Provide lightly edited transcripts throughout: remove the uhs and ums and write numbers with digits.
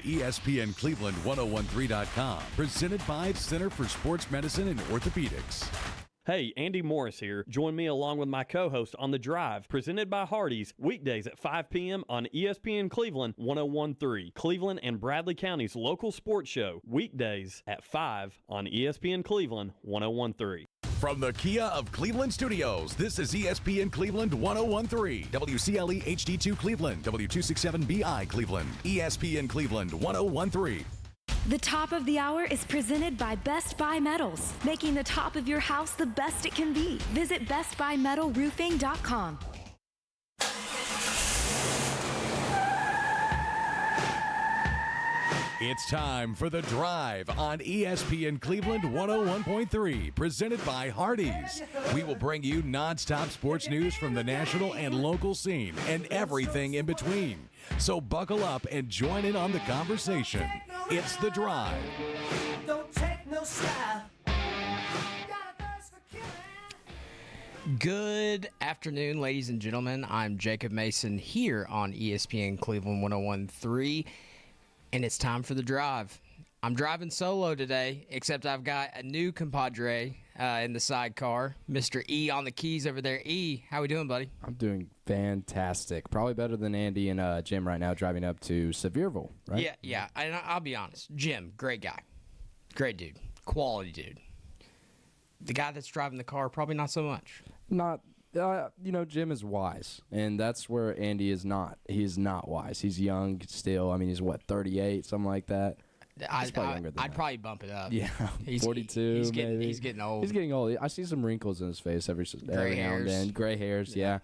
ESPN Cleveland 1013.com. Presented by Center for Sports Medicine and Orthopedics. Hey, Andy Morris here. Join me along with my co-host on The Drive, presented by Hardees, weekdays at 5 p.m. on ESPN Cleveland 1013. Cleveland and Bradley County's local sports show, weekdays at 5 on ESPN Cleveland 1013. From the Kia of Cleveland Studios, this is ESPN Cleveland 1013, WCLE HD2 Cleveland, W267BI Cleveland, ESPN Cleveland 1013. The top of the hour is presented by Best Buy Metals, making the top of your house the best it can be. Visit bestbuymetalroofing.com. It's time for The Drive on ESPN Cleveland 101.3, presented by Hardees. We will bring you nonstop sports news from the national and local scene and everything in between. So buckle up and join in on the conversation. It's The Drive. Don't take no slide. Good afternoon, ladies and gentlemen. I'm Jacob Mason here on ESPN Cleveland 101.3. And it's time for The Drive. I'm driving solo today, except I've got a new compadre in the sidecar, Mr. E on the keys over there. E, how we doing, buddy? I'm doing fantastic. Probably better than Andy and Jim right now driving up to Sevierville, right? Yeah. And I'll be honest. Jim, great guy. Great dude. Quality dude. The guy that's driving the car, probably not so much. Jim is wise, and that's where Andy is not. He's not wise. He's young still. I mean, he's, 38, something like that. He's probably younger than that. I'd probably bump it up. Yeah, 42 maybe. He's getting old. He's getting old. I see some wrinkles in his face every now and then. Gray hairs, yeah.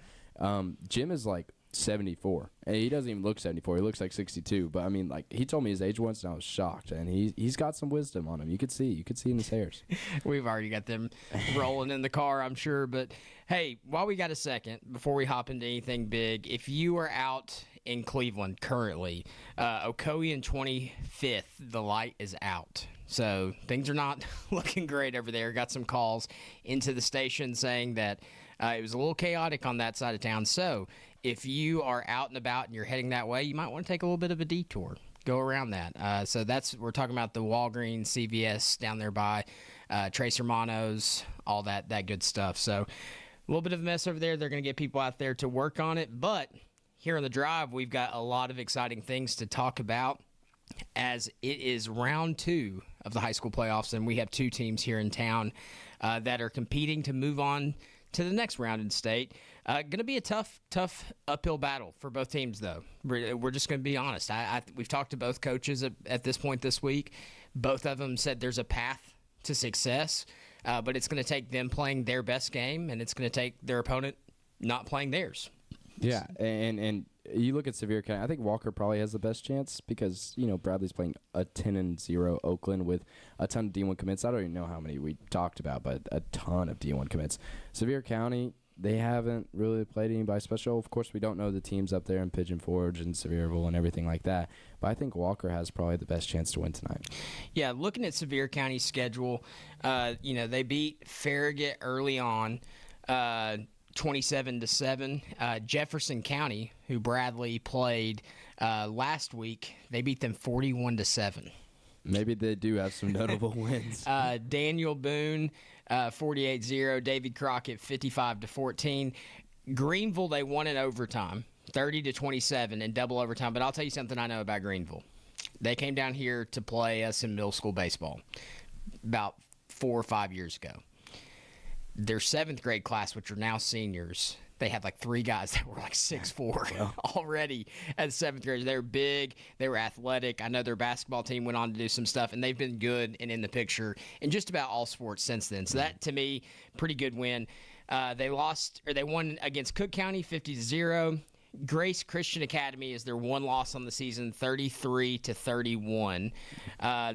Jim is like 74. And he doesn't even look 74. He looks like 62. But, I mean, like, he told me his age once, and I was shocked. And he's got some wisdom on him. You could see in his hairs. We've already got them rolling in the car, I'm sure. But, hey, while we got a second, before we hop into anything big, if you are out in Cleveland currently, Ocoee and 25th, the light is out. So things are not looking great over there. Got some calls into the station saying that it was a little chaotic on that side of town. So if you are out and about and you're heading that way, you might want to take a little bit of a detour. Go around that. So we're talking about the Walgreens, CVS down there by Trace Hermanos, all that good stuff. So a little bit of a mess over there. They're going to get people out there to work on it. But here on The Drive, we've got a lot of exciting things to talk about as it is round 2 of the high school playoffs, and we have 2 teams here in town that are competing to move on to the next round in state. Going to be a tough uphill battle for both teams, though. We're just going to be honest. We've talked to both coaches at this point this week. Both of them said there's a path to success, but it's going to take them playing their best game, and it's going to take their opponent not playing theirs. Yeah, and you look at Sevier County, I think Walker probably has the best chance because, Bradley's playing a 10-0 Oakland with a ton of D1 commits. I don't even know how many we talked about, but a ton of D1 commits. Sevier County, they haven't really played anybody special. Of course, we don't know the teams up there in Pigeon Forge and Sevierville and everything like that, but I think Walker has probably the best chance to win tonight. Yeah, looking at Sevier County's schedule, they beat Farragut early on, 27-7. Jefferson County, who Bradley played last week, they beat them 41-7. Maybe they do have some notable wins. Daniel Boone, 48-0. David Crockett, 55-14. Greenville, they won in overtime, 30-27 in double overtime. But I'll tell you something I know about Greenville. They came down here to play us in middle school baseball about 4 or 5 years ago. Their 7th grade class, which are now seniors, they had like 3 guys that were like 6'4" already as 7th graders. They were big. They were athletic. I know their basketball team went on to do some stuff, and they've been good and in the picture in just about all sports since then. So that, to me, pretty good win. They won against Cook County 50-0. Grace Christian Academy is their one loss on the season, 33-31.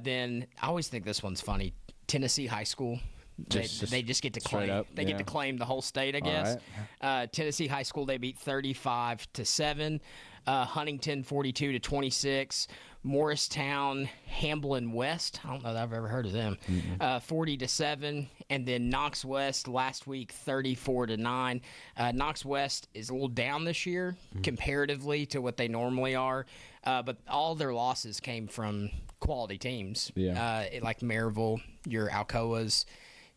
Then I always think this one's funny. Tennessee High School. They just get to claim. They get to claim the whole state, I guess. Right. Tennessee High School, they beat 35-7. Huntington 42-26. Morristown, Hamblin West. I don't know that I've ever heard of them. 40-7, and then Knox West last week 34-9. Knox West is a little down this year comparatively to what they normally are, but all their losses came from quality teams. Like Maryville, your Alcoas,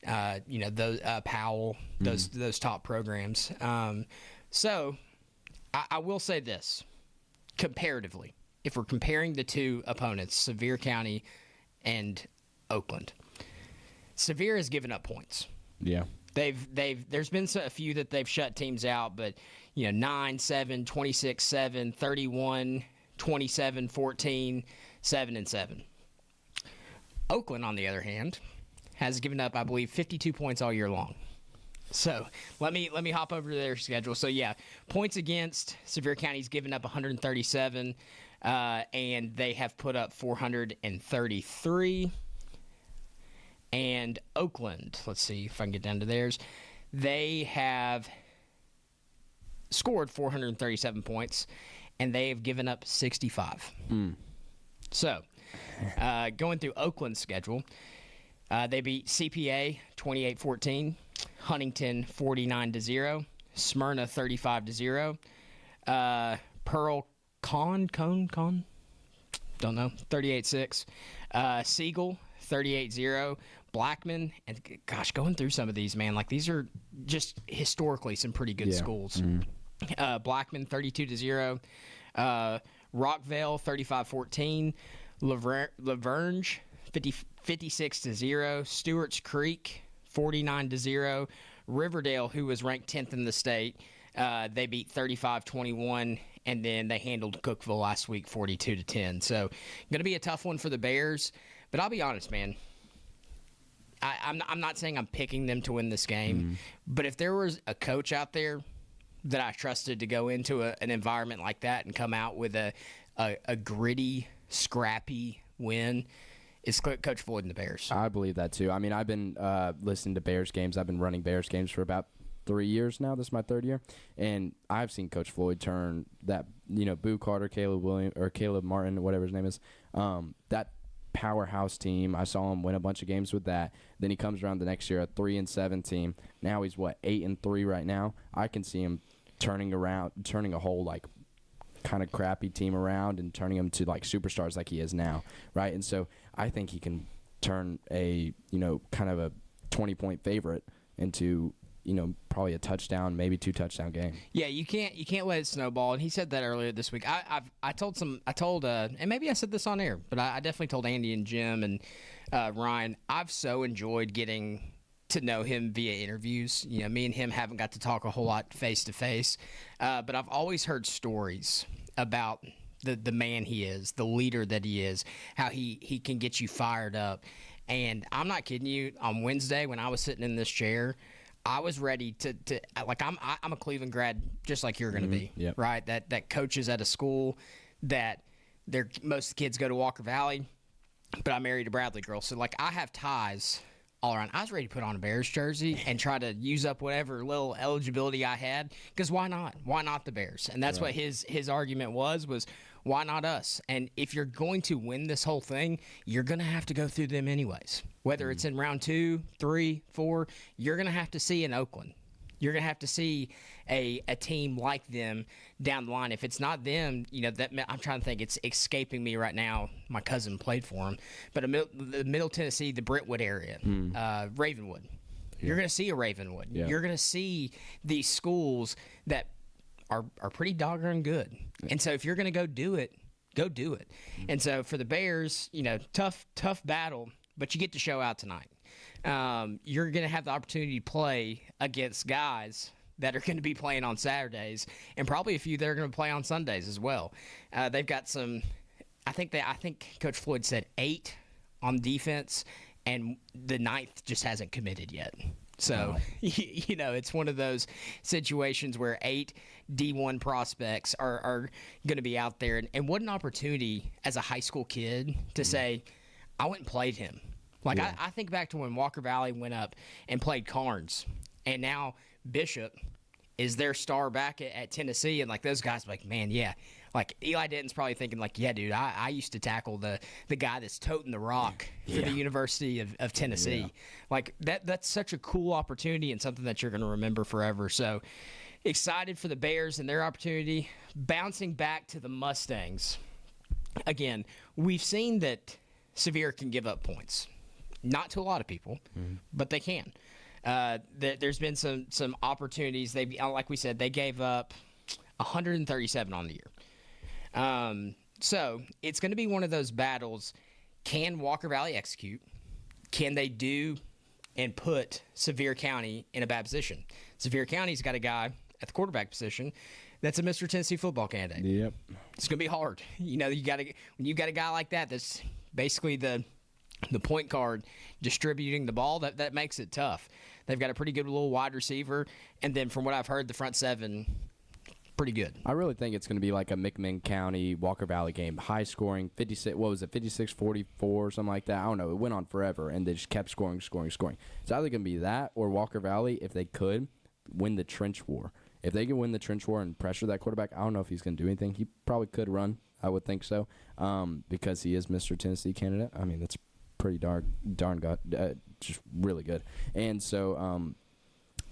those Powell, those top programs. So I will say this, comparatively. If we're comparing the two opponents, Sevier County and Oakland, Sevier has given up points. Yeah. There's been a few that they've shut teams out, but 9-7, 26-7, 31, 27-14, 7-7. Oakland, on the other hand, has given up, I believe, 52 points all year long. So let me hop over to their schedule. So points against, Sevier County's given up 137. And they have put up 433. And Oakland, let's see if I can get down to theirs. They have scored 437 points, and they have given up 65. So, going through Oakland's schedule, they beat CPA 28-14, Huntington 49-0, Smyrna 35-0, Pearl Con, don't know, 38-6. Siegel, 38-0. Blackman, and gosh, going through some of these, man, like these are just historically some pretty good schools. Blackman, 32-0. Rockvale, 35-14. Lavergne, 56-0. Stewart's Creek, 49-0. Riverdale, who was ranked 10th in the state, they beat 35-21. And then they handled Cookeville last week 42-10. So going to be a tough one for the Bears. But I'll be honest, man. I'm not saying I'm picking them to win this game. But if there was a coach out there that I trusted to go into an environment like that and come out with a gritty, scrappy win, it's Coach Floyd and the Bears. I believe that too. I mean, I've been listening to Bears games. I've been running Bears games for about 3 years now. This is my third year, and I've seen Coach Floyd turn that, Boo Carter, Caleb Martin, whatever his name is, that powerhouse team. I saw him win a bunch of games with that. Then he comes around the next year, a 3-7 team. Now he's 8-3 right now. I can see him turning a whole kind of crappy team around and turning them to superstars like he is now, right? And so I think he can turn a kind of a 20-point favorite into probably a touchdown, maybe 2 touchdown game. Yeah, you can't let it snowball. And he said that earlier this week. I told and maybe I said this on air, but I definitely told Andy and Jim and Ryan. I've so enjoyed getting to know him via interviews. Me and him haven't got to talk a whole lot face to face, but I've always heard stories about the man he is, the leader that he is, how he can get you fired up. And I'm not kidding you. On Wednesday, when I was sitting in this chair, I was ready to I'm a Cleveland grad just like you're going to be, right? That coaches at a school that most kids go to Walker Valley, but I married a Bradley girl, so I have ties all around. I was ready to put on a Bears jersey and try to use up whatever little eligibility I had, because why not? Why not the Bears? And that's what his argument was why not us? And if you're going to win this whole thing, you're going to have to go through them anyways. Whether it's in round 2, 3, 4, you're going to have to see in Oakland. You're going to have to see a team like them down the line. If it's not them, I'm trying to think. It's escaping me right now. My cousin played for them. But the Middle Tennessee, the Brentwood area, Ravenwood. Yeah. You're going to see a Ravenwood. Yeah. You're going to see these schools that are pretty doggone good. And so if you're going to go do it, go do it. And so for the Bears, tough battle, but you get to show out tonight. You're going to have the opportunity to play against guys that are going to be playing on Saturdays, and probably a few that are going to play on Sundays as well. They've got some. I think Coach Floyd said 8 on defense, and the 9th just hasn't committed yet. So, it's one of those situations where 8 D1 prospects are going to be out there. And what an opportunity as a high school kid to say, I went and played him. I think back to when Walker Valley went up and played Carnes, and now Bishop is their star back at Tennessee. And, those guys are man, yeah. Like Eli Denton's probably thinking, like, yeah, dude, I used to tackle the guy that's toting the rock for the University of Tennessee. Yeah. Like that's such a cool opportunity and something that you're going to remember forever. So excited for the Bears and their opportunity. Bouncing back to the Mustangs. Again, we've seen that Sevier can give up points. Not to a lot of people, but they can. There's been some opportunities. Like we said, they gave up 137 on the year. So it's going to be one of those battles. Can Walker Valley execute? Can they do and put Sevier County in a bad position? Sevier County's got a guy at the quarterback position that's a Mr. Tennessee football candidate. Yep. It's going to be hard. You know, when you got a guy like that that's basically the point guard distributing the ball, that makes it tough. They've got a pretty good little wide receiver, and then from what I've heard, the front seven, pretty good. I really think it's going to be like a McMinn County, Walker Valley game. High scoring, 56-44 or something like that. I don't know. It went on forever, and they just kept scoring. It's either going to be that or Walker Valley, if they could, win the trench war. If they can win the trench war and pressure that quarterback, I don't know if he's going to do anything. He probably could run. I would think so, because he is Mr. Tennessee candidate. I mean, that's pretty darn good, just really good. And so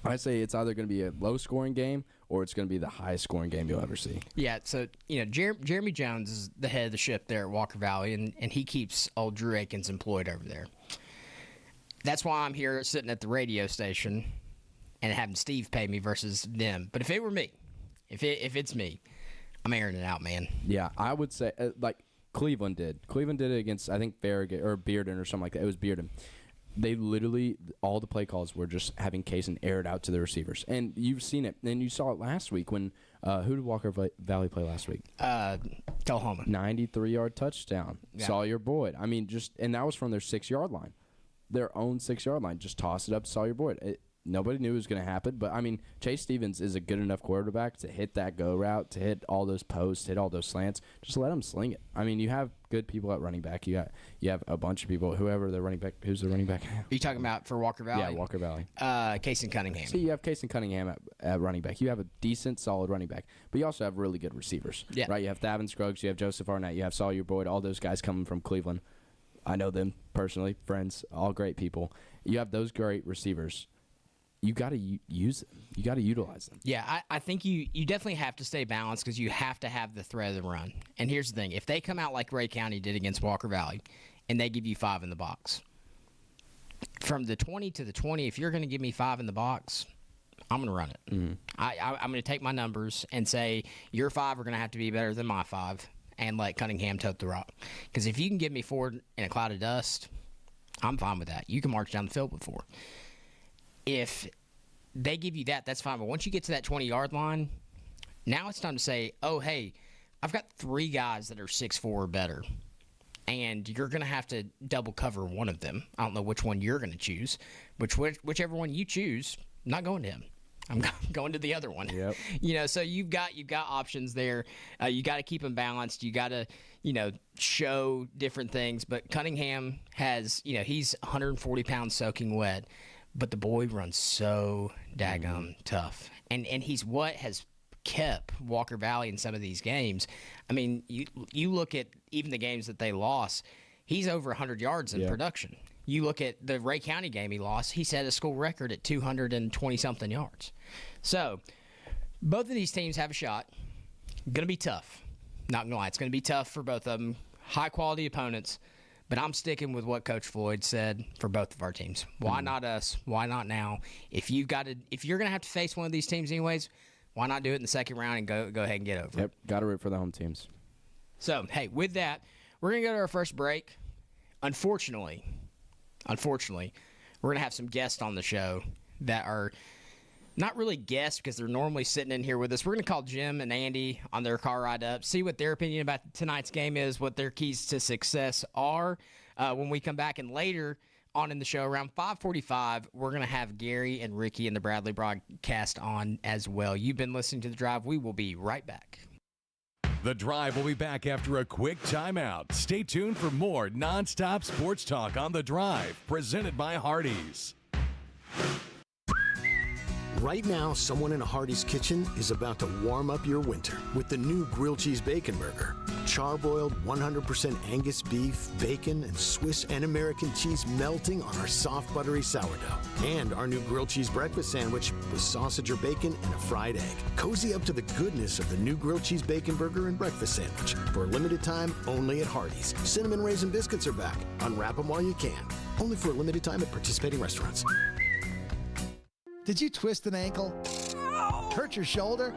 I say it's either going to be a low-scoring game or it's going to be the highest-scoring game you'll ever see. Yeah, so, you know, Jeremy Jones is the head of the ship there at Walker Valley, and he keeps old Drew Akins employed over there. That's why I'm here sitting at the radio station and having Steve pay me versus them. But if it were me, if it's me, I'm airing it out, man. Yeah, I would say, like Cleveland did. Cleveland did it against, I think, Farragut or Bearden or something like that. It was Bearden. They literally, all the play calls were just having Kaysen air it out to the receivers. And you've seen it. And you saw it last week when, who did Walker Valley play last week? Oklahoma. 93-yard touchdown. Yeah. Sawyer Boyd. I mean, and that was from their 6-yard line. Their own 6-yard line. Just toss it up to Sawyer Boyd. Nobody knew it was going to happen. But, I mean, Chase Stevens is a good enough quarterback to hit that go route, to hit all those posts, hit all those slants. Just let him sling it. I mean, you have good people at running back. You have a bunch of people, whoever the running back. Who's the running back? Are you talking about for Walker Valley? Yeah, Walker Valley. Kaysen Cunningham. See, you have Kaysen Cunningham at running back. You have a decent, solid running back. But you also have really good receivers. Yeah. Right? You have Thavin Scruggs. You have Joseph Arnett. You have Sawyer Boyd. All those guys coming from Cleveland. I know them personally, friends, all great people. You have those great receivers. You got to use them. You got to utilize them. Yeah, I think you definitely have to stay balanced because you have to have the threat of the run. And here's the thing. If they come out like Ray County did against Walker Valley and they give you 5 in the box, from the 20 to the 20, if you're going to give me 5 in the box, I'm going to run it. Mm-hmm. I'm going to take my numbers and say your 5 are going to have to be better than my 5 and let Cunningham tote the rock. Because if you can get me 4 in a cloud of dust, I'm fine with that. You can march down the field with 4. If they give you that, that's fine. But once you get to that 20-yard line, now it's time to say, oh, hey, I've got 3 guys that are 6'4" or better, and you're going to have to double cover one of them. I don't know which one you're going to choose, whichever one you choose, I'm not going to him. I'm going to the other one. Yep. You know, so you've got options there. You got to keep them balanced. You got to, show different things. But Cunningham has, he's 140 pounds soaking wet. But the boy runs so daggum tough. And he's what has kept Walker Valley in some of these games. I mean, you look at even the games that they lost, he's over 100 yards in production. You look at the Ray County game he lost, he set a school record at 220-something yards. So both of these teams have a shot. Going to be tough. Not going to lie. It's going to be tough for both of them. High-quality opponents. But I'm sticking with what Coach Floyd said for both of our teams. Why not us? Why not now? If you're going to have to face one of these teams anyways, why not do it in the second round and go ahead and get over it? Yep, got to root for the home teams. So, hey, with that, we're going to go to our first break. Unfortunately, we're going to have some guests on the show that are not really guests because they're normally sitting in here with us. We're going to call Jim and Andy on their car ride up, see what their opinion about tonight's game is, what their keys to success are. When we come back, and later on in the show, around 5:45, we're going to have Gary and Ricky and the Bradley broadcast on as well. You've been listening to The Drive. We will be right back. The Drive will be back after a quick timeout. Stay tuned for more nonstop sports talk on The Drive, presented by Hardees. Right now, someone in a Hardee's kitchen is about to warm up your winter with the new grilled cheese bacon burger. Charbroiled 100% Angus beef, bacon, and Swiss and American cheese melting on our soft, buttery sourdough. And our new grilled cheese breakfast sandwich with sausage or bacon and a fried egg. Cozy up to the goodness of the new grilled cheese bacon burger and breakfast sandwich. For a limited time, only at Hardee's. Cinnamon Raisin Biscuits are back. Unwrap them while you can. Only for a limited time at participating restaurants. Did you twist an ankle? Hurt your shoulder?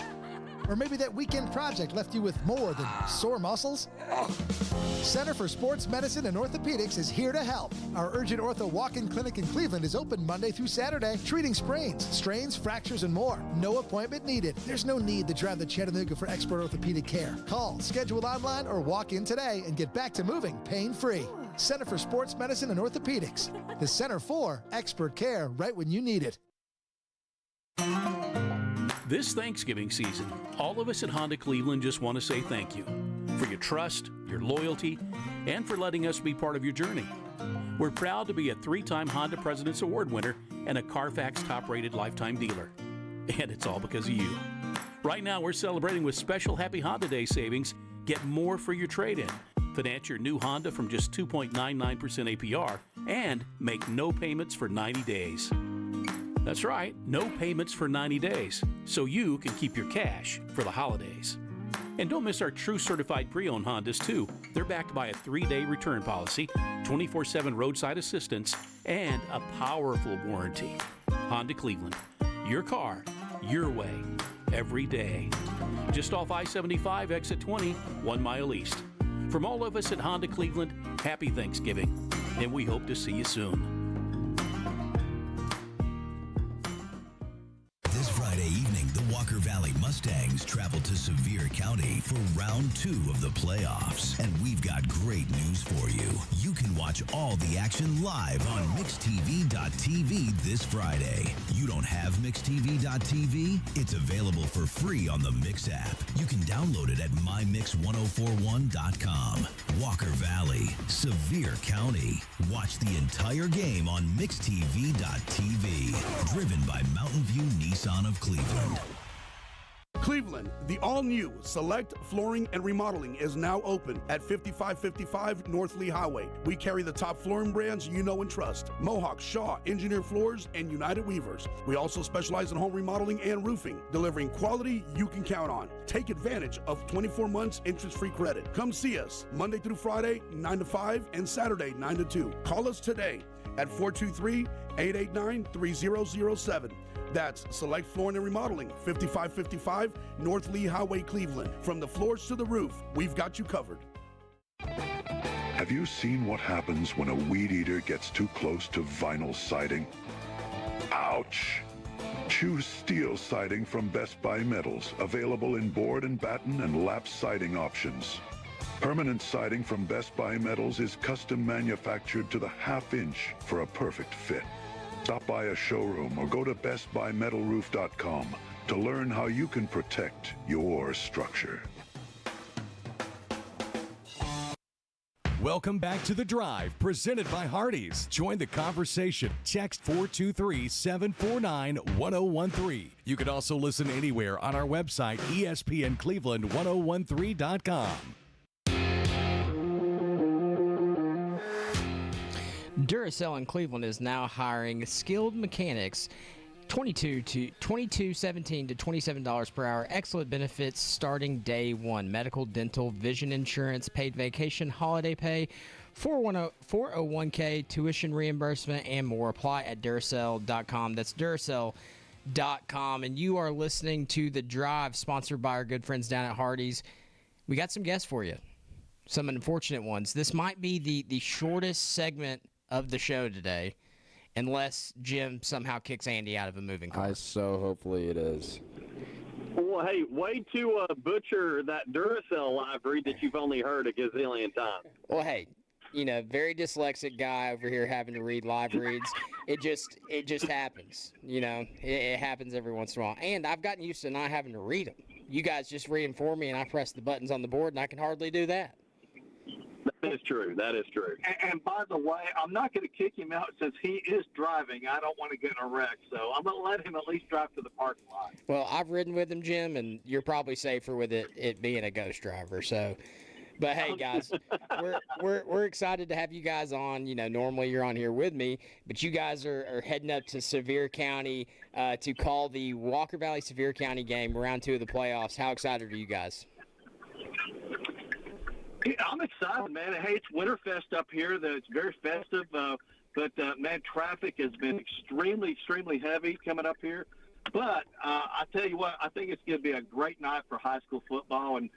Or maybe that weekend project left you with more than sore muscles? Center for Sports Medicine and Orthopedics is here to help. Our Urgent Ortho Walk-In Clinic in Cleveland is open Monday through Saturday, treating sprains, strains, fractures, and more. No appointment needed. There's no need to drive to Chattanooga for expert orthopedic care. Call, schedule online, or walk in today and get back to moving pain-free. Center for Sports Medicine and Orthopedics. The Center for expert care right when you need it. This Thanksgiving season, all of us at Honda Cleveland just want to say thank you for your trust, your loyalty, and for letting us be part of your journey. We're proud to be a 3-time Honda President's Award winner and a Carfax top-rated lifetime dealer. And it's all because of you. Right now, we're celebrating with special Happy Honda Day savings. Get more for your trade-in. Finance your new Honda from just 2.99% APR and make no payments for 90 days. That's right, no payments for 90 days, so you can keep your cash for the holidays. And don't miss our true certified pre-owned Hondas, too. They're backed by a 3-day return policy, 24/7 roadside assistance, and a powerful warranty. Honda Cleveland, your car, your way, every day. Just off I-75, exit 20, 1 mile east. From all of us at Honda Cleveland, happy Thanksgiving, and we hope to see you soon. This Friday evening, the Walker Valley Mustangs travel to Sevier County for round 2 of the playoffs. And we've got great news for you. You can watch all the action live on MixTV.tv this Friday. You don't have MixTV.tv? It's available for free on the Mix app. You can download it at MyMix1041.com. Walker Valley, Sevier County. Watch the entire game on MixTV.tv. Driven by Mountain View Nissan of Cleveland. Cleveland, the all-new Select Flooring and Remodeling is now open at 5555 North Lee Highway. We carry the top flooring brands you know and trust: Mohawk, Shaw, Engineer Floors, and United Weavers. We also specialize in home remodeling and roofing, delivering quality you can count on. Take advantage of 24 months interest-free credit. Come see us Monday through Friday, 9 to 5, and Saturday, 9 to 2. Call us today at 423-889-3007. That's Select Flooring and Remodeling, 5555 North Lee Highway, Cleveland. From the floors to the roof, we've got you covered. Have you seen what happens when a weed eater gets too close to vinyl siding? Ouch! Choose steel siding from Best Buy Metals, available in board and batten and lap siding options. Permanent siding from Best Buy Metals is custom manufactured to the half-inch for a perfect fit. Stop by a showroom or go to bestbuymetalroof.com to learn how you can protect your structure. Welcome back to The Drive, presented by Hardees. Join the conversation. Text 423-749-1013. You can also listen anywhere on our website, ESPNCleveland1013.com. Duracell in Cleveland is now hiring skilled mechanics, $22.17 to $27 per hour. Excellent benefits starting day one: medical, dental, vision insurance, paid vacation, holiday pay, 401k, tuition reimbursement, and more. Apply at Duracell.com. That's Duracell.com. And you are listening to The Drive, sponsored by our good friends down at Hardees. We got some guests for you, some unfortunate ones. This might be the shortest segment of the show today, unless Jim somehow kicks Andy out of a moving car. Hopefully it is. Well, hey, way to butcher that Duracell live read that you've only heard a gazillion times. Well, hey, very dyslexic guy over here having to read live reads. It just happens. It happens every once in a while. And I've gotten used to not having to read them. You guys just read them for me, and I press the buttons on the board, and I can hardly do that. is true. That is true. And by the way, I'm not going to kick him out since he is driving. I don't want to get in a wreck, so I'm going to let him at least drive to the parking lot. Well, I've ridden with him, Jim, and you're probably safer with it being a ghost driver. So, but hey, guys, we're excited to have you guys on. You know, normally you're on here with me, but you guys are heading up to Sevier County to call the Walker Valley Sevier County game, round 2 of the playoffs. How excited are you guys? I'm excited, man. Hey, it's Winterfest up here. It's very festive, but man, traffic has been extremely, extremely heavy coming up here. But I tell you what, I think it's going to be a great night for high school football. And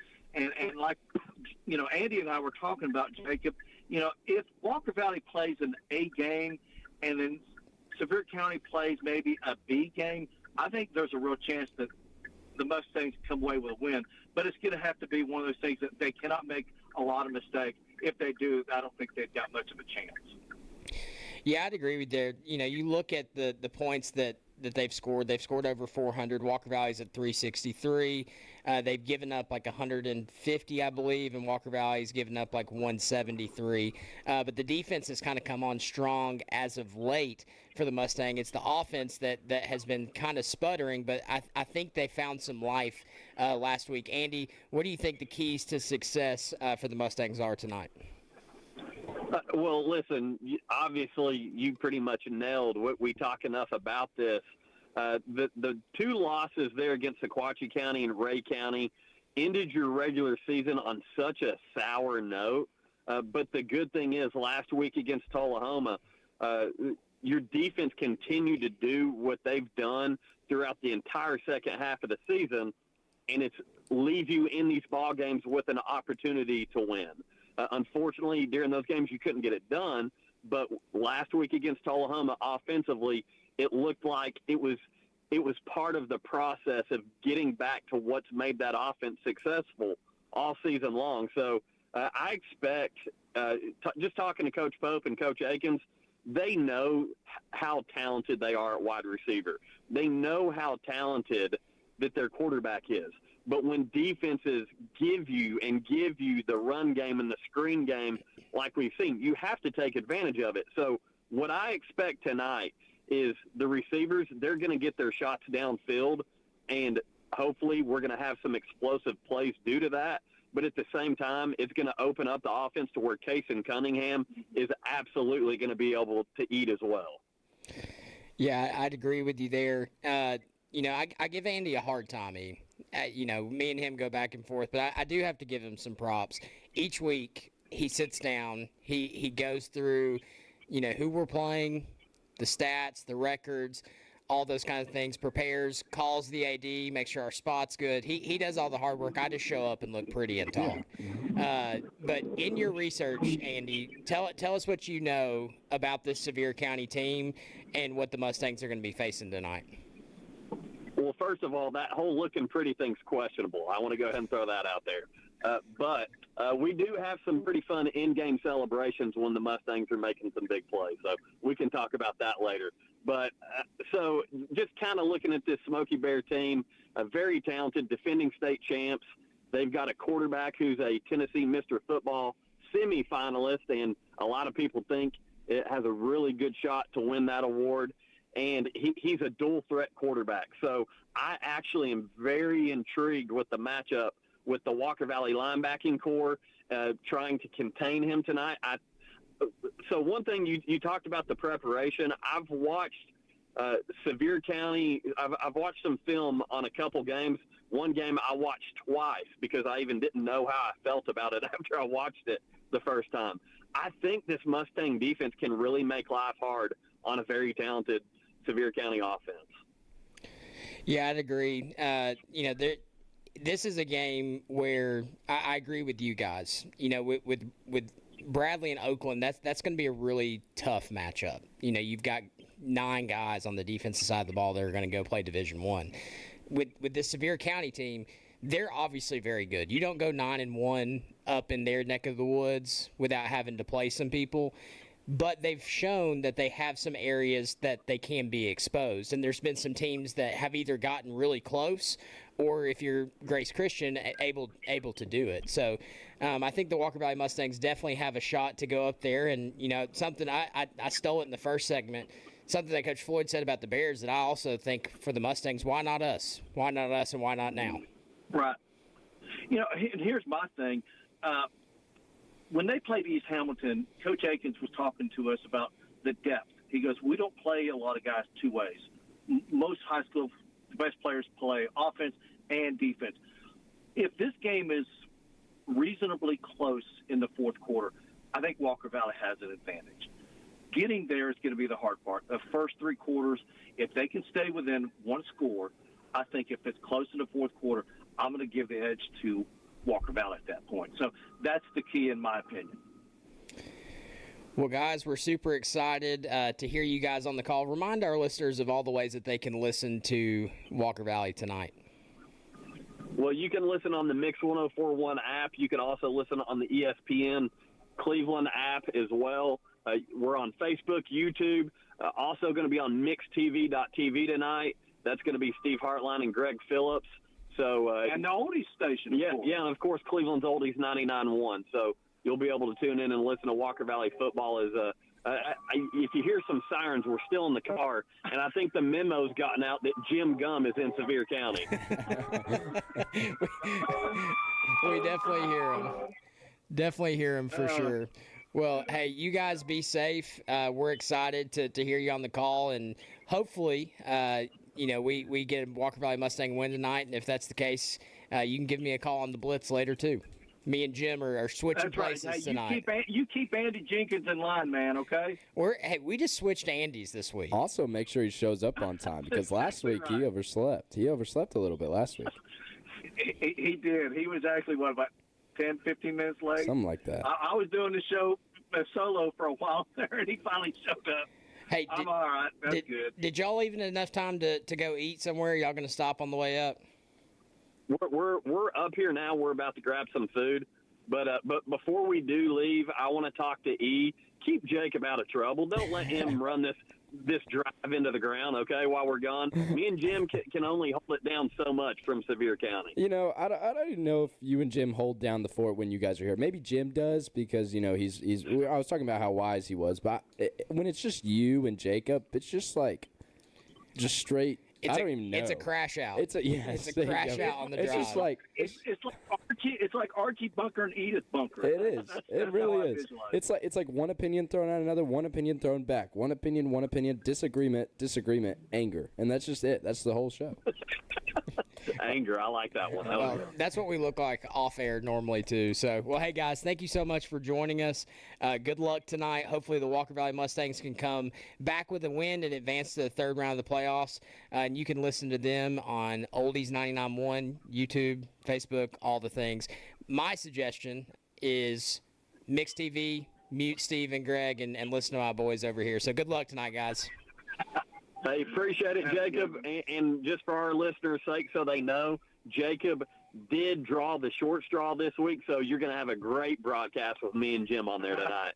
like, you know, Andy and I were talking about, Jacob, you know, if Walker Valley plays an A game and then Sevier County plays maybe a B game, I think there's a real chance that the Mustangs come away with a win. But it's going to have to be one of those things that they cannot make a lot of mistakes. If they do, I don't think they've got much of a chance. Yeah, I'd agree with you. You know, you look at the points that they've scored. They've scored over 400. Walker Valley's at 363. They've given up like 150, I believe, and Walker Valley's given up like 173. But the defense has kind of come on strong as of late for the Mustang. It's the offense that has been kind of sputtering, but I think they found some life last week. Andy, what do you think the keys to success for the Mustangs are tonight? Well, listen, obviously you pretty much nailed what we talk enough about this. The 2 losses there against Sequatchie County and Ray County ended your regular season on such a sour note. But the good thing is last week against Tullahoma, your defense continued to do what they've done throughout the entire second half of the season, and it's leave you in these ball games with an opportunity to win. Unfortunately, during those games, you couldn't get it done. But last week against Tullahoma, offensively, it looked like it was part of the process of getting back to what's made that offense successful all season long. So I expect, just talking to Coach Pope and Coach Akins, they know how talented they are at wide receiver. They know how talented that their quarterback is. But when defenses give you the run game and the screen game like we've seen, you have to take advantage of it. So what I expect tonight is the receivers, they're going to get their shots downfield, and hopefully we're going to have some explosive plays due to that. But at the same time, it's going to open up the offense to where Case and Cunningham is absolutely going to be able to eat as well. Yeah, I'd agree with you there. You know, I give Andy a hard time. You know, me and him go back and forth, but I do have to give him some props. Each week, he sits down, he goes through, you know, who we're playing, the stats, the records, all those kinds of things, prepares, calls the AD, makes sure our spot's good. He does all the hard work. I just show up and look pretty and talk. But in your research, Andy, tell us what you know about this Sevier County team and what the Mustangs are going to be facing tonight. Well, first of all, that whole looking pretty thing's questionable. I want to go ahead and throw that out there. But we do have some pretty fun in-game celebrations when the Mustangs are making some big plays. So we can talk about that later. But so just kind of looking at this Smoky Bear team, very talented, defending state champs. They've got a quarterback who's a Tennessee Mr. Football semifinalist, and a lot of people think it has a really good shot to win that award. And he's a dual-threat quarterback. So I actually am very intrigued with the matchup with the Walker Valley linebacking core, trying to contain him tonight. So one thing you talked about the preparation. I've watched Sevier County. I've watched some film on a couple games. One game I watched twice because I even didn't know how I felt about it after I watched it the first time. I think this Mustang defense can really make life hard on a very talented Sevier County offense. Yeah, I'd agree. You know, this is a game where I agree with you guys. You know, with Bradley and Oakland, that's going to be a really tough matchup. You know, you've got 9 guys on the defensive side of the ball that are going to go play Division I. With this Sevier County team, they're obviously very good. You don't go 9-1 up in their neck of the woods without having to play some people. but they've shown that they have some areas that they can be exposed. And there's been some teams that have either gotten really close or, if you're Grace Christian, able to do it. So I think the Walker Valley Mustangs definitely have a shot to go up there. And, something I stole it in the first segment, something that Coach Floyd said about the Bears that I also think for the Mustangs, why not us? Why not us and why not now? Right. Here's my thing. When they played East Hamilton, Coach Akins was talking to us about the depth. He goes, we don't play a lot of guys two ways. Most high school, the best players play offense and defense. If this game is reasonably close in the fourth quarter, I think Walker Valley has an advantage. Getting there is going to be the hard part. The first three quarters, if they can stay within one score, I think if it's close in the fourth quarter, I'm going to give the edge to Walker Valley at that point. So that's the key in my opinion. Well, guys, we're super excited to hear you guys on the call. Remind our listeners of all the ways that they can listen to Walker Valley tonight. Well, you can listen on the Mix 1041 app. You can also listen on the ESPN Cleveland app as well. We're on Facebook, YouTube, also going to be on mixtv.tv tonight. That's going to be Steve Hartline and Greg Phillips. So and the oldies station, and of course Cleveland's oldies 99.1. So you'll be able to tune in and listen to Walker Valley football. If you hear some sirens, we're still in the car, and I think the memo's gotten out that Jim Gum is in Sevier County. We definitely hear him. Definitely hear him for sure. Well, hey, you guys be safe. We're excited to hear you on the call, and hopefully we get a Walker Valley Mustang win tonight, and if that's the case, you can give me a call on the Blitz later, too. Me and Jim are switching places right. tonight. You keep Andy Jenkins in line, man, okay? We just switched Andy's this week. Also, make sure he shows up on time, because last week he overslept. He overslept a little bit last week. He did. He was actually, about 10, 15 minutes late? Something like that. I was doing the show solo for a while there, and he finally showed up. Hey, I'm all right. That's good. Did y'all leave enough time to go eat somewhere? Y'all going to stop on the way up? We're up here now. We're about to grab some food, but before we do leave, I want to talk to E. Keep Jacob out of trouble. Don't let him run this drive into the ground, okay, while we're gone. Me and Jim can only hold it down so much from Sevier County. I don't even know if you and Jim hold down the fort when you guys are here. Maybe Jim does because, he's I was talking about how wise he was, but when it's just you and Jacob, it's just just straight. I don't even know. It's a crash out. It's a crash out on the drive. Just like it's like Archie Bunker and Edith Bunker. It is. It really is. It's like one opinion thrown at another, one opinion thrown back, one opinion, disagreement, anger, and that's just it. That's the whole show. Anger, I like that one. That's what we look like off air normally too. So, well, hey guys, thank you so much for joining us. Good luck tonight. Hopefully, the Walker Valley Mustangs can come back with a win and advance to the third round of the playoffs. And you can listen to them on Oldies 99.1, YouTube, Facebook, all the things. My suggestion is Mix TV, mute Steve and Greg, and listen to my boys over here. So, good luck tonight, guys. Hey, appreciate it, Jacob. And just for our listeners' sake, so they know, Jacob did draw the short straw this week, so you're going to have a great broadcast with me and Jim on there tonight.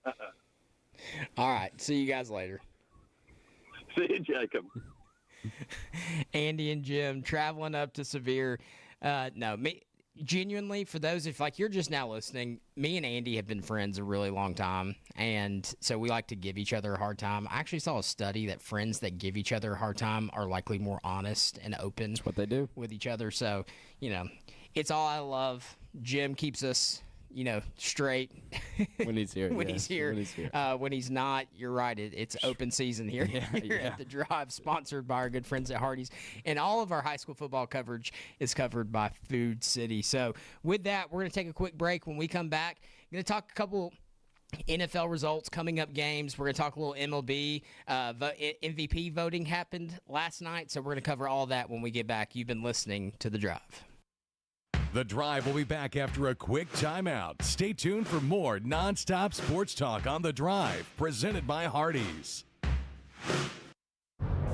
All right. See you guys later. See you, Jacob. Andy and Jim traveling up to Sevier. Genuinely, for those, if you're just now listening, me and Andy have been friends a really long time, and so we like to give each other a hard time. I actually saw a study that friends that give each other a hard time are likely more honest and open. That's what they do with each other. So, it's all I love. Jim keeps us, straight when he's here. When he's here. When he's not, you're right. It's open season here, at the Drive, sponsored by our good friends at Hardees. And all of our high school football coverage is covered by Food City. So with that, we're going to take a quick break. When we come back, I'm going to talk a couple NFL results, coming up games. We're going to talk a little MLB. MVP voting happened last night, so we're going to cover all that when we get back. You've been listening to The Drive. The Drive will be back after a quick timeout. Stay tuned for more nonstop sports talk on The Drive, presented by Hardees.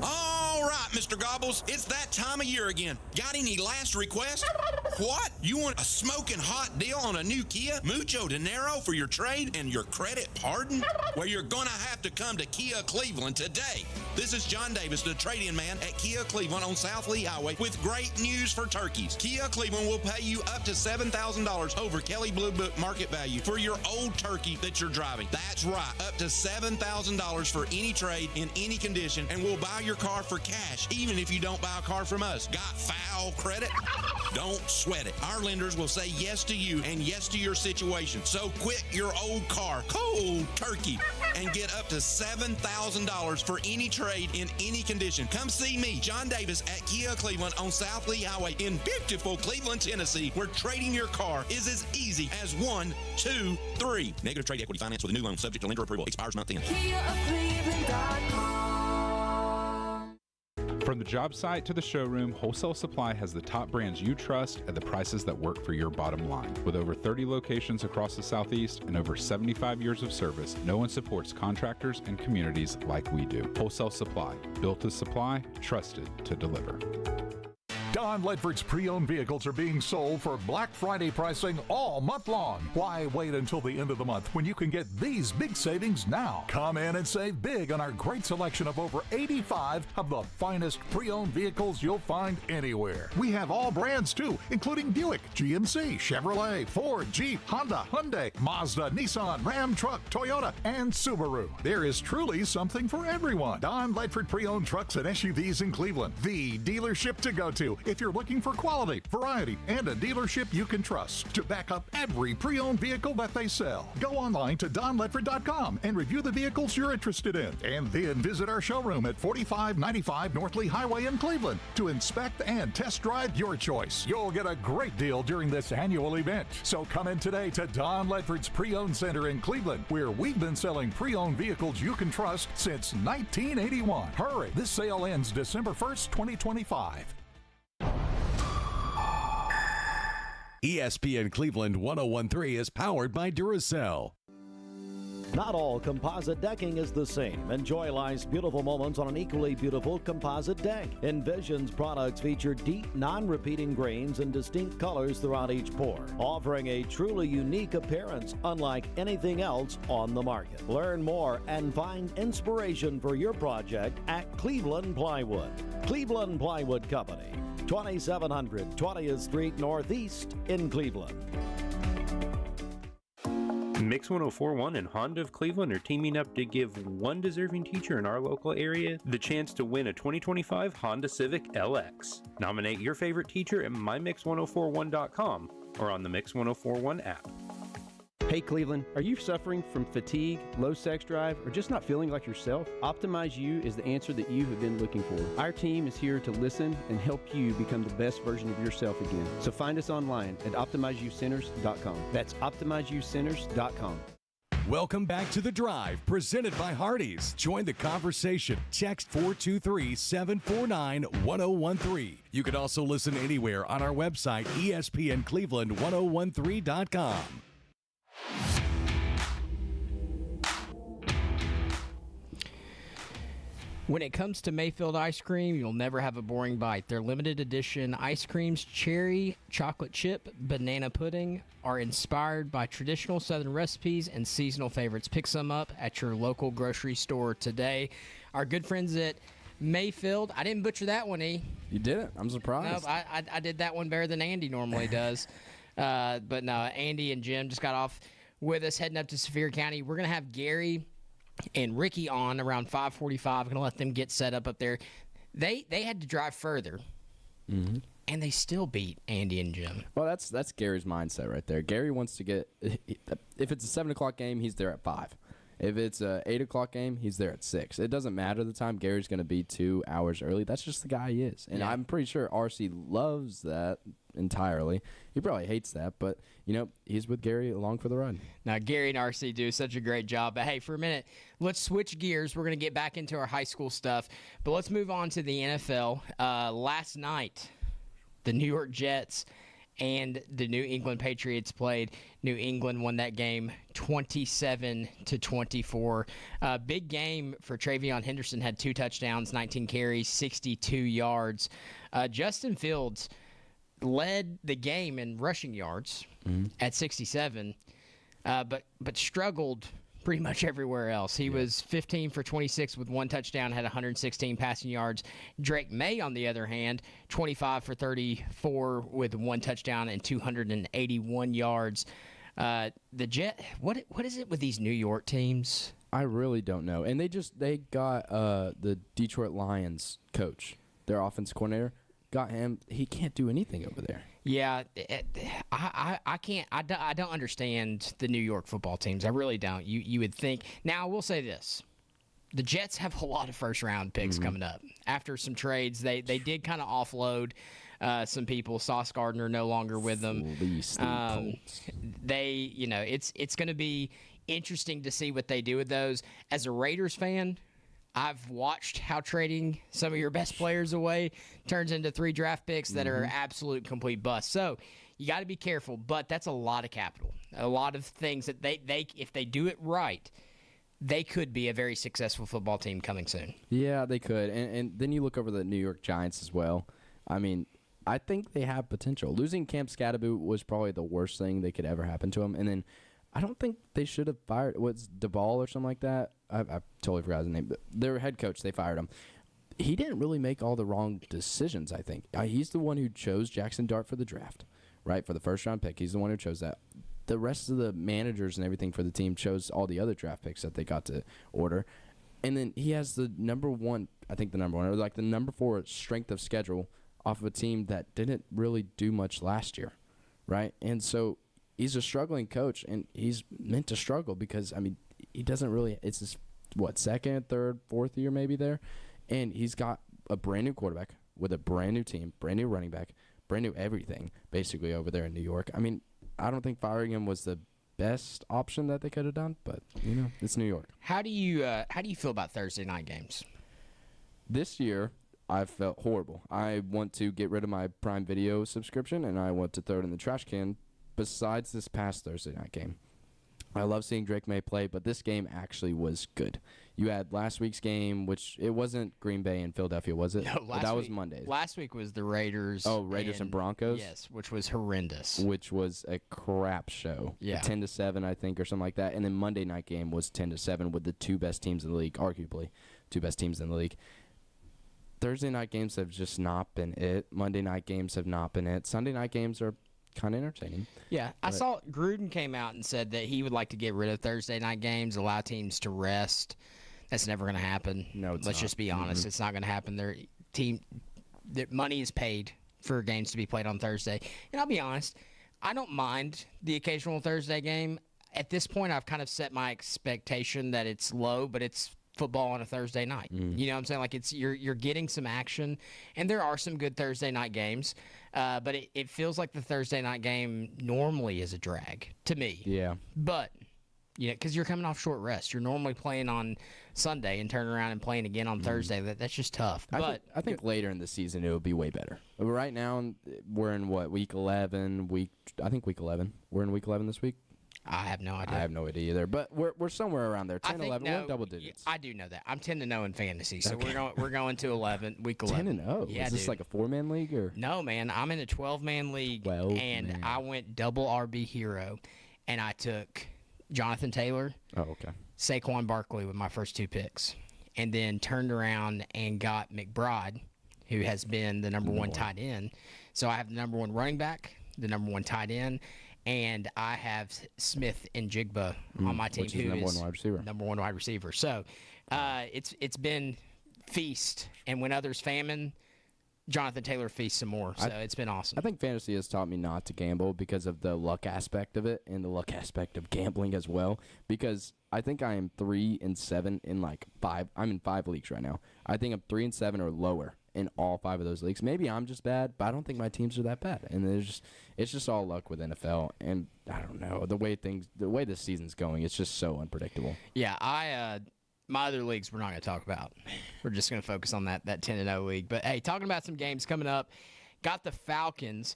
All right, Mr. Gobbles, it's that time of year again. Got any last requests? What? You want a smoking hot deal on a new Kia? Mucho dinero for your trade and your credit pardon? Well, you're going to have to come to Kia Cleveland today. This is John Davis, the trade-in man at Kia Cleveland on South Lee Highway with great news for turkeys. Kia Cleveland will pay you up to $7,000 over Kelley Blue Book market value for your old turkey that you're driving. That's right, up to $7,000 for any trade in any condition, and we'll buy your car for cash, even if you don't buy a car from us. Got foul credit? Don't sweat it. Our lenders will say yes to you and yes to your situation. So quit your old car, cold turkey, and get up to $7,000 for any trade in any condition. Come see me, John Davis, at Kia Cleveland on South Lee Highway in beautiful Cleveland, Tennessee, where trading your car is as easy as 1, 2, 3. Negative trade equity finance with a new loan subject to lender approval. Expires month end. From the job site to the showroom, Wholesale Supply has the top brands you trust at the prices that work for your bottom line. With over 30 locations across the Southeast and over 75 years of service, no one supports contractors and communities like we do. Wholesale Supply, built to supply, trusted to deliver. Don Ledford's pre-owned vehicles are being sold for Black Friday pricing all month long. Why wait until the end of the month when you can get these big savings now? Come in and save big on our great selection of over 85 of the finest pre-owned vehicles you'll find anywhere. We have all brands too, including Buick, GMC, Chevrolet, Ford, Jeep, Honda, Hyundai, Mazda, Nissan, Ram Truck, Toyota, and Subaru. There is truly something for everyone. Don Ledford Pre-Owned Trucks and SUVs in Cleveland, the dealership to go to if you're looking for quality, variety, and a dealership you can trust to back up every pre-owned vehicle that they sell. Go online to donledford.com and review the vehicles you're interested in, and then visit our showroom at 4595 North Lee Highway in Cleveland to inspect and test drive your choice. You'll get a great deal during this annual event. So come in today to Don Ledford's Pre-Owned Center in Cleveland, where we've been selling pre-owned vehicles you can trust since 1981. Hurry! This sale ends December 1st, 2025. ESPN Cleveland 101.3 is powered by Duracell. Not all composite decking is the same. Enjoy life's beautiful moments on an equally beautiful composite deck. Envision's products feature deep, non-repeating grains and distinct colors throughout each pour, offering a truly unique appearance unlike anything else on the market. Learn more and find inspiration for your project at Cleveland Plywood. Cleveland Plywood Company, 2700 20th Street Northeast in Cleveland. Mix 1041 and Honda of Cleveland are teaming up to give one deserving teacher in our local area the chance to win a 2025 Honda Civic LX. Nominate your favorite teacher at mymix1041.com or on the Mix 1041 app. Hey Cleveland, are you suffering from fatigue, low sex drive, or just not feeling like yourself? Optimize You is the answer that you have been looking for. Our team is here to listen and help you become the best version of yourself again. So find us online at OptimizeYouCenters.com. That's OptimizeYouCenters.com. Welcome back to The Drive, presented by Hardees. Join the conversation. Text 423-749-1013. You can also listen anywhere on our website, ESPNCleveland1013.com. When it comes to Mayfield ice cream, you'll never have a boring bite. Their limited edition ice creams, cherry, chocolate chip, banana pudding, are inspired by traditional Southern recipes and seasonal favorites. Pick some up at your local grocery store today. Our good friends at Mayfield. I didn't butcher that one, E. You didn't? I'm surprised. No, I did that one better than Andy normally does. But no, Andy and Jim just got off with us heading up to Sevier County. We're going to have Gary and Ricky on around 5:45. I'm going to let them get set up there. They had to drive further, and they still beat Andy and Jim. Well, that's Gary's mindset right there. Gary wants to get – if it's a 7 o'clock game, he's there at 5. If it's a 8 o'clock game, he's there at 6. It doesn't matter the time. Gary's going to be 2 hours early. That's just the guy he is. And yeah. I'm pretty sure RC loves that entirely. He probably hates that, but, you know, he's with Gary along for the ride. Now, Gary and RC do such a great job. But, hey, for a minute, let's switch gears. We're going to get back into our high school stuff. But let's move on to the NFL. Last night, the New York Jets and the New England Patriots played. New England won that game 27-24. Big game for Travion Henderson. Had 2 touchdowns, 19 carries, 62 yards. Justin Fields led the game in rushing yards at 67, but struggled pretty much everywhere else. He was 15 for 26 with 1 touchdown, had 116 passing yards. Drake May, on the other hand, 25 for 34 with 1 touchdown and 281 yards. The Jet, what is it with these New York teams? I really don't know. And they got the Detroit Lions coach, their offense coordinator, got him. He can't do anything over there. Yeah, I can't. I don't understand the New York football teams. I really don't. You would think. Now I will say this: the Jets have a lot of first-round picks coming up. After some trades, they did kind of offload some people. Sauce Gardner no longer with them. It's going to be interesting to see what they do with those. As a Raiders fan, I've watched how trading some of your best players away turns into 3 draft picks that are absolute complete busts. So you got to be careful, but that's a lot of capital. A lot of things that they if they do it right, they could be a very successful football team coming soon. Yeah, they could. And then you look over the New York Giants as well. I mean, I think they have potential. Losing Camp Scadaboo was probably the worst thing that could ever happen to them. And then I don't think they should have fired DeBall or something like that. I totally forgot his name. But their head coach, they fired him. He didn't really make all the wrong decisions, I think. He's the one who chose Jackson Dart for the draft, right, for the first-round pick. He's the one who chose that. The rest of the managers and everything for the team chose all the other draft picks that they got to order. And then he has the number 1, or like the number 4 strength of schedule off of a team that didn't really do much last year, right? And so he's a struggling coach, and he's meant to struggle because, I mean, he doesn't really – it's his, second, third, fourth year maybe there. And he's got a brand-new quarterback with a brand-new team, brand-new running back, brand-new everything basically over there in New York. I mean, I don't think firing him was the best option that they could have done, but, it's New York. How do you feel about Thursday night games? This year, I felt horrible. I want to get rid of my Prime Video subscription, and I want to throw it in the trash can besides this past Thursday night game. I love seeing Drake May play, but this game actually was good. You had last week's game, which it wasn't Green Bay and Philadelphia, was it? No, that was Monday. Last week was the Raiders. Oh, Raiders and Broncos? Yes, which was horrendous. Which was a crap show. Yeah. 10-7, I think, or something like that. And then Monday night game was 10-7 with the 2 best teams in the league, arguably 2 best teams in the league. Thursday night games have just not been it. Monday night games have not been it. Sunday night games are kind of entertaining. Yeah, I saw Gruden came out and said that he would like to get rid of Thursday night games, allow teams to rest. That's never going to happen. No, it's Let's not. just be honest. It's not going to happen. Their money is paid for games to be played on Thursday. And I'll be honest, I don't mind the occasional Thursday game. At this point, I've kind of set my expectation that it's low, but it's football on a Thursday night. You know what I'm saying? Like, it's you're getting some action, and there are some good Thursday night games, but it feels like the Thursday night game normally is a drag to me. Yeah. But, because you're coming off short rest. You're normally playing on Sunday and turning around and playing again on Thursday. That's just tough. But I think later in the season it will be way better. Right now, we're in week 11? I think week 11. We're in week 11 this week. I have no idea. I have no idea either. But we're somewhere around there. 10, 11, we're in double digits. I do know that. I'm 10-0 in fantasy, so we're going to 11, week 11. 10-0? Yeah, is this like a 4-man league? Or? No, man. I'm in a 12-man league, and I went double RB hero, and I took Jonathan Taylor, Saquon Barkley with my first 2 picks, and then turned around and got McBride, who has been the number 1 tight end. So I have the number 1 running back, the number 1 tight end, and I have Smith and Jigba on my team, who number 1 wide receiver. Number 1 wide receiver. So it's been feast, and when others famine, Jonathan Taylor feasts some more. So it's been awesome. I think fantasy has taught me not to gamble because of the luck aspect of it and the luck aspect of gambling as well. Because I think I am 3-7 in like 5. I'm in 5 leagues right now. I think I'm 3-7 or lower in all 5 of those leagues. Maybe I'm just bad, but I don't think my teams are that bad. And it's just all luck with NFL. And I don't know, the way this season's going, it's just so unpredictable. Yeah, my other leagues we're not going to talk about. We're just going to focus on that 10-0 league. But hey, talking about some games coming up, got the Falcons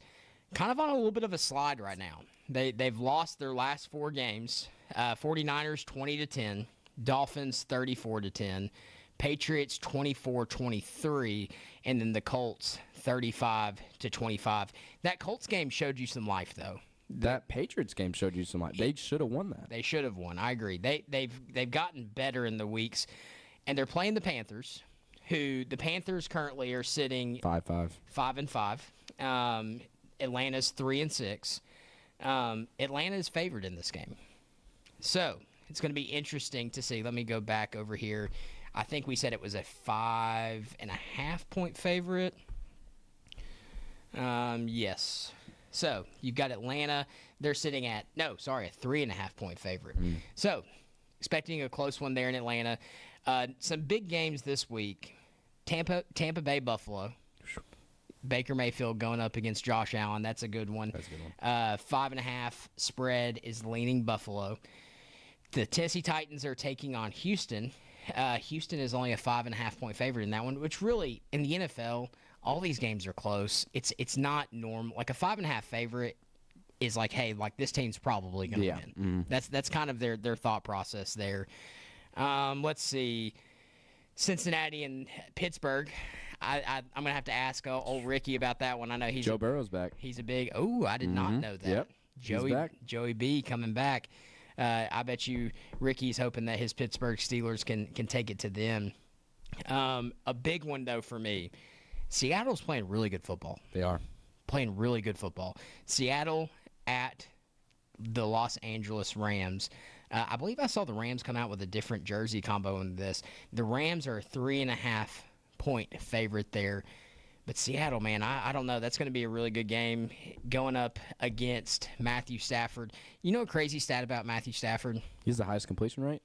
kind of on a little bit of a slide right now. They've lost their last 4 games. 49ers 20-10, Dolphins 34-10. Patriots 24-23, and then the Colts 35-25. That Colts game showed you some life, though. That Patriots game showed you some life. They should have won that. They should have won. I agree. They've gotten better in the weeks, and they're playing the Panthers, who the Panthers currently are sitting 5-5. 5-5. Atlanta's 3-6. Atlanta is favored in this game, so it's going to be interesting to see. Let me go back over here. I think we said it was a 5.5-point favorite. Yes. So you've got Atlanta. They're sitting at a 3.5-point favorite. So expecting a close one there in Atlanta. Some big games this week. Tampa Bay, Buffalo. Baker Mayfield going up against Josh Allen. That's a good one. 5.5 spread is leaning Buffalo. The Tennessee Titans are taking on Houston. Houston is only a 5.5-point favorite in that one, which really, in the NFL, all these games are close. It's not normal. Like a 5.5 favorite is like, hey, like this team's probably going to win. That's kind of their thought process there. Let's see. Cincinnati and Pittsburgh. I'm going to have to ask old Ricky about that one. I know Joe Burrow's back. He's a big – I did not know that. Yep. He's back. Joey B coming back. I bet you Ricky's hoping that his Pittsburgh Steelers can take it to them. A big one, though, for me. Seattle's playing really good football. They are. Playing really good football. Seattle at the Los Angeles Rams. I believe I saw the Rams come out with a different jersey combo in this. The Rams are a 3.5-point favorite there. But Seattle, man, I don't know. That's going to be a really good game going up against Matthew Stafford. You know a crazy stat about Matthew Stafford? He's the highest completion rate?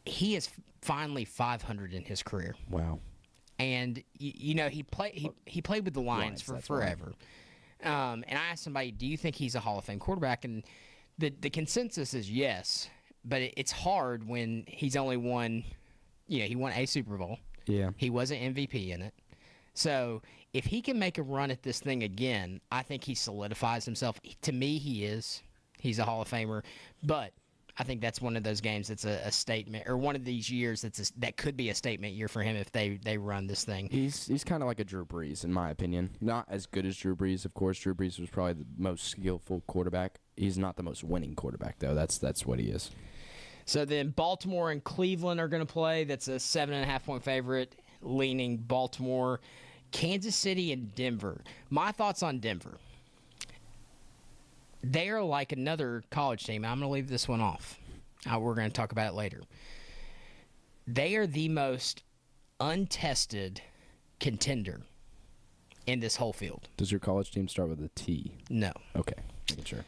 He is finally 500 in his career. Wow. And, he played with the Lions for forever. And I asked somebody, do you think he's a Hall of Fame quarterback? And the consensus is yes. But it's hard when he's only won, he won a Super Bowl. Yeah. He was an MVP in it. So if he can make a run at this thing again, I think he solidifies himself. To me, he is. He's a Hall of Famer. But I think that's one of those games that's a statement, or one of these years that could be a statement year for him if they run this thing. He's kind of like a Drew Brees, in my opinion. Not as good as Drew Brees, of course. Drew Brees was probably the most skillful quarterback. He's not the most winning quarterback, though. That's what he is. So then Baltimore and Cleveland are going to play. That's a 7.5-point favorite, leaning Baltimore. Kansas City and Denver. My thoughts on Denver. They are like another college team. I'm going to leave this one off. We're going to talk about it later. They are the most untested contender in this whole field. Does your college team start with a T? No. Okay. Making sure.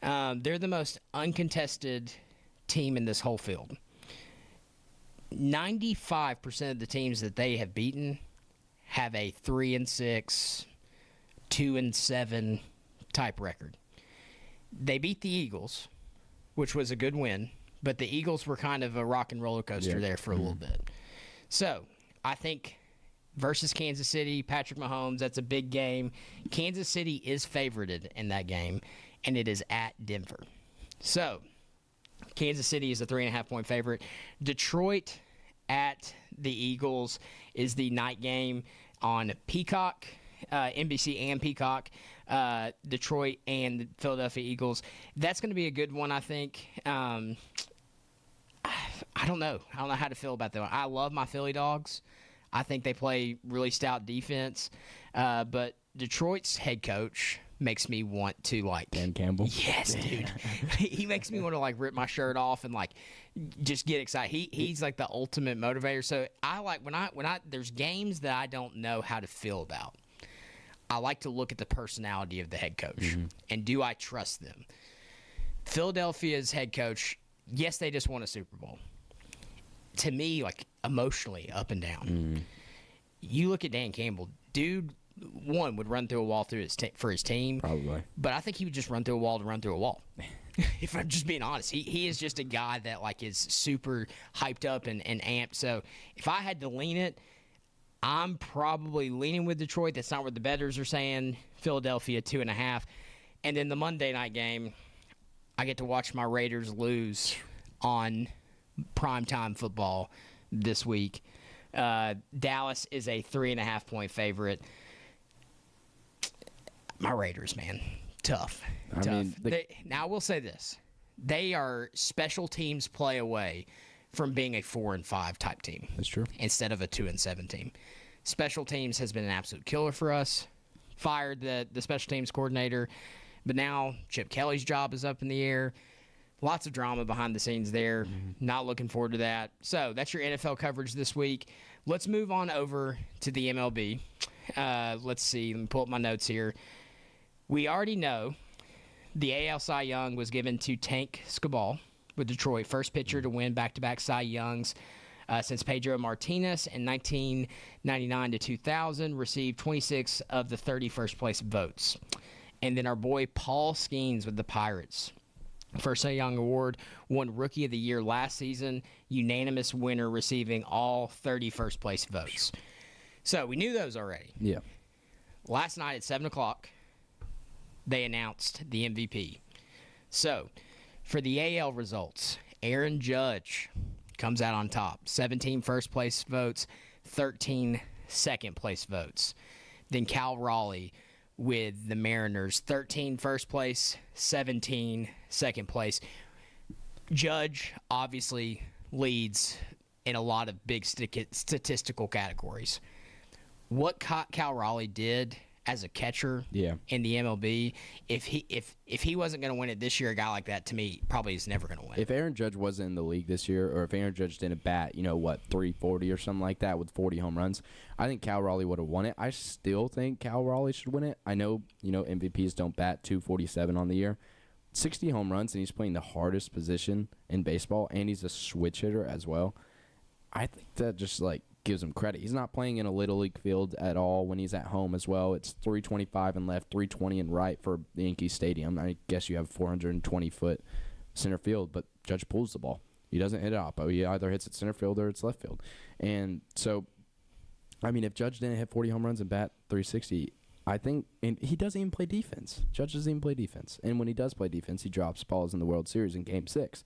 They're the most uncontested team in this whole field. 95% of the teams that they have beaten have a 3-6, 2-7 type record. They beat the Eagles, which was a good win, but the Eagles were kind of a rock and roller coaster there for a little bit. So I think versus Kansas City, Patrick Mahomes, that's a big game. Kansas City is favorited in that game, and it is at Denver. So Kansas City is a 3.5-point favorite. Detroit at the Eagles is the night game on Peacock, NBC and Peacock. Detroit and the Philadelphia Eagles. That's going to be a good one, I think. I don't know. I don't know how to feel about that one. I love my Philly Dogs. I think they play really stout defense. But Detroit's head coach makes me want to, like... Dan Campbell? Yes, dude. He makes me want to, like, rip my shirt off and, like, just get excited. He's like, the ultimate motivator. So I like... When I there's games that I don't know how to feel about. I like to look at the personality of the head coach. And do I trust them? Philadelphia's head coach, yes, they just won a Super Bowl. To me, like, emotionally, up and down. You look at Dan Campbell, dude, one, would run through a wall for his team. Probably. But I think he would just run through a wall to run through a wall. If I'm just being honest. He is just a guy that, like, is super hyped up and amped. So if I had to lean it, I'm probably leaning with Detroit. That's not what the bettors are saying. Philadelphia, 2.5. And then the Monday night game, I get to watch my Raiders lose on primetime football this week. Dallas is a 3.5-point favorite. My Raiders, man, tough. Now I will say this: they are special teams play away from being a 4-5 type team. That's true. Instead of a 2-7 team. Special teams has been an absolute killer for us. Fired the special teams coordinator, but now Chip Kelly's job is up in the air. Lots of drama behind the scenes there. Not looking forward to that. So that's your NFL coverage this week. Let's move on over to the MLB. Let's see. Let me pull up my notes here. We already know the AL Cy Young was given to Tank Skubal with Detroit, first pitcher to win back-to-back Cy Youngs since Pedro Martinez in 1999 to 2000, received 26 of the 30 first-place votes. And then our boy Paul Skeens with the Pirates, first Cy Young Award, won Rookie of the Year last season, unanimous winner receiving all 30 first-place votes. So we knew those already. Yeah. Last night at 7 o'clock, they announced the MVP. So, for the AL results, Aaron Judge comes out on top. 17 first-place votes, 13 second-place votes. Then Cal Raleigh with the Mariners, 13 first place, 17 second place. Judge obviously leads in a lot of big statistical categories. What Cal Raleigh did as a catcher in the MLB, if he wasn't going to win it this year, a guy like that, to me, probably is never going to win. If Aaron Judge wasn't in the league this year, or if Aaron Judge didn't bat, 340 or something like that with 40 home runs, I think Cal Raleigh would have won it. I still think Cal Raleigh should win it. I know, MVPs don't bat 247 on the year. 60 home runs, and he's playing the hardest position in baseball, and he's a switch hitter as well. I think that just, gives him credit. He's not playing in a Little League field at all when he's at home as well. It's 325 in left, 320 in right for the Yankee Stadium. I guess you have 420-foot center field, but Judge pulls the ball. He doesn't hit it oppo. He either hits it center field or it's left field. And so, if Judge didn't hit 40 home runs and bat 360, I think, and he doesn't even play defense. Judge doesn't even play defense. And when he does play defense, he drops balls in the World Series in Game 6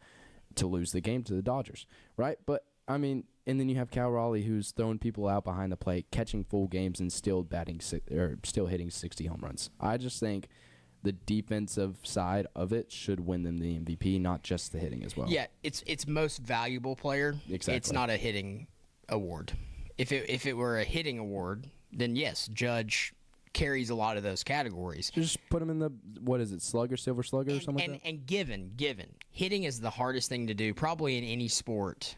to lose the game to the Dodgers, right? But, and then you have Cal Raleigh, who's throwing people out behind the plate, catching full games, and still hitting 60 home runs. I just think the defensive side of it should win them the MVP, not just the hitting as well. Yeah, it's most valuable player. Exactly. It's not a hitting award. If it were a hitting award, then yes, Judge carries a lot of those categories. Just put him in the, slugger, silver slugger or something like that? And given, hitting is the hardest thing to do probably in any sport.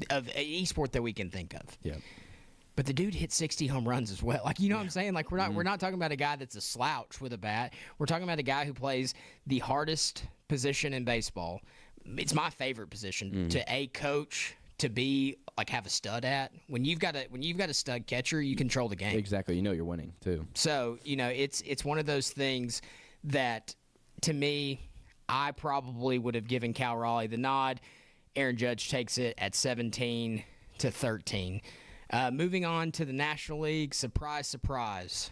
Of any sport that we can think of. Yeah. But the dude hit 60 home runs as well. What I'm saying? We're not talking about a guy that's a slouch with a bat. We're talking about a guy who plays the hardest position in baseball. It's my favorite position to coach, to be have a stud at. When you've got a stud catcher, you control the game. Exactly. You're winning too. So, it's one of those things that to me, I probably would have given Cal Raleigh the nod. Aaron Judge takes it at 17 to 13. Moving on to the National League, surprise, surprise.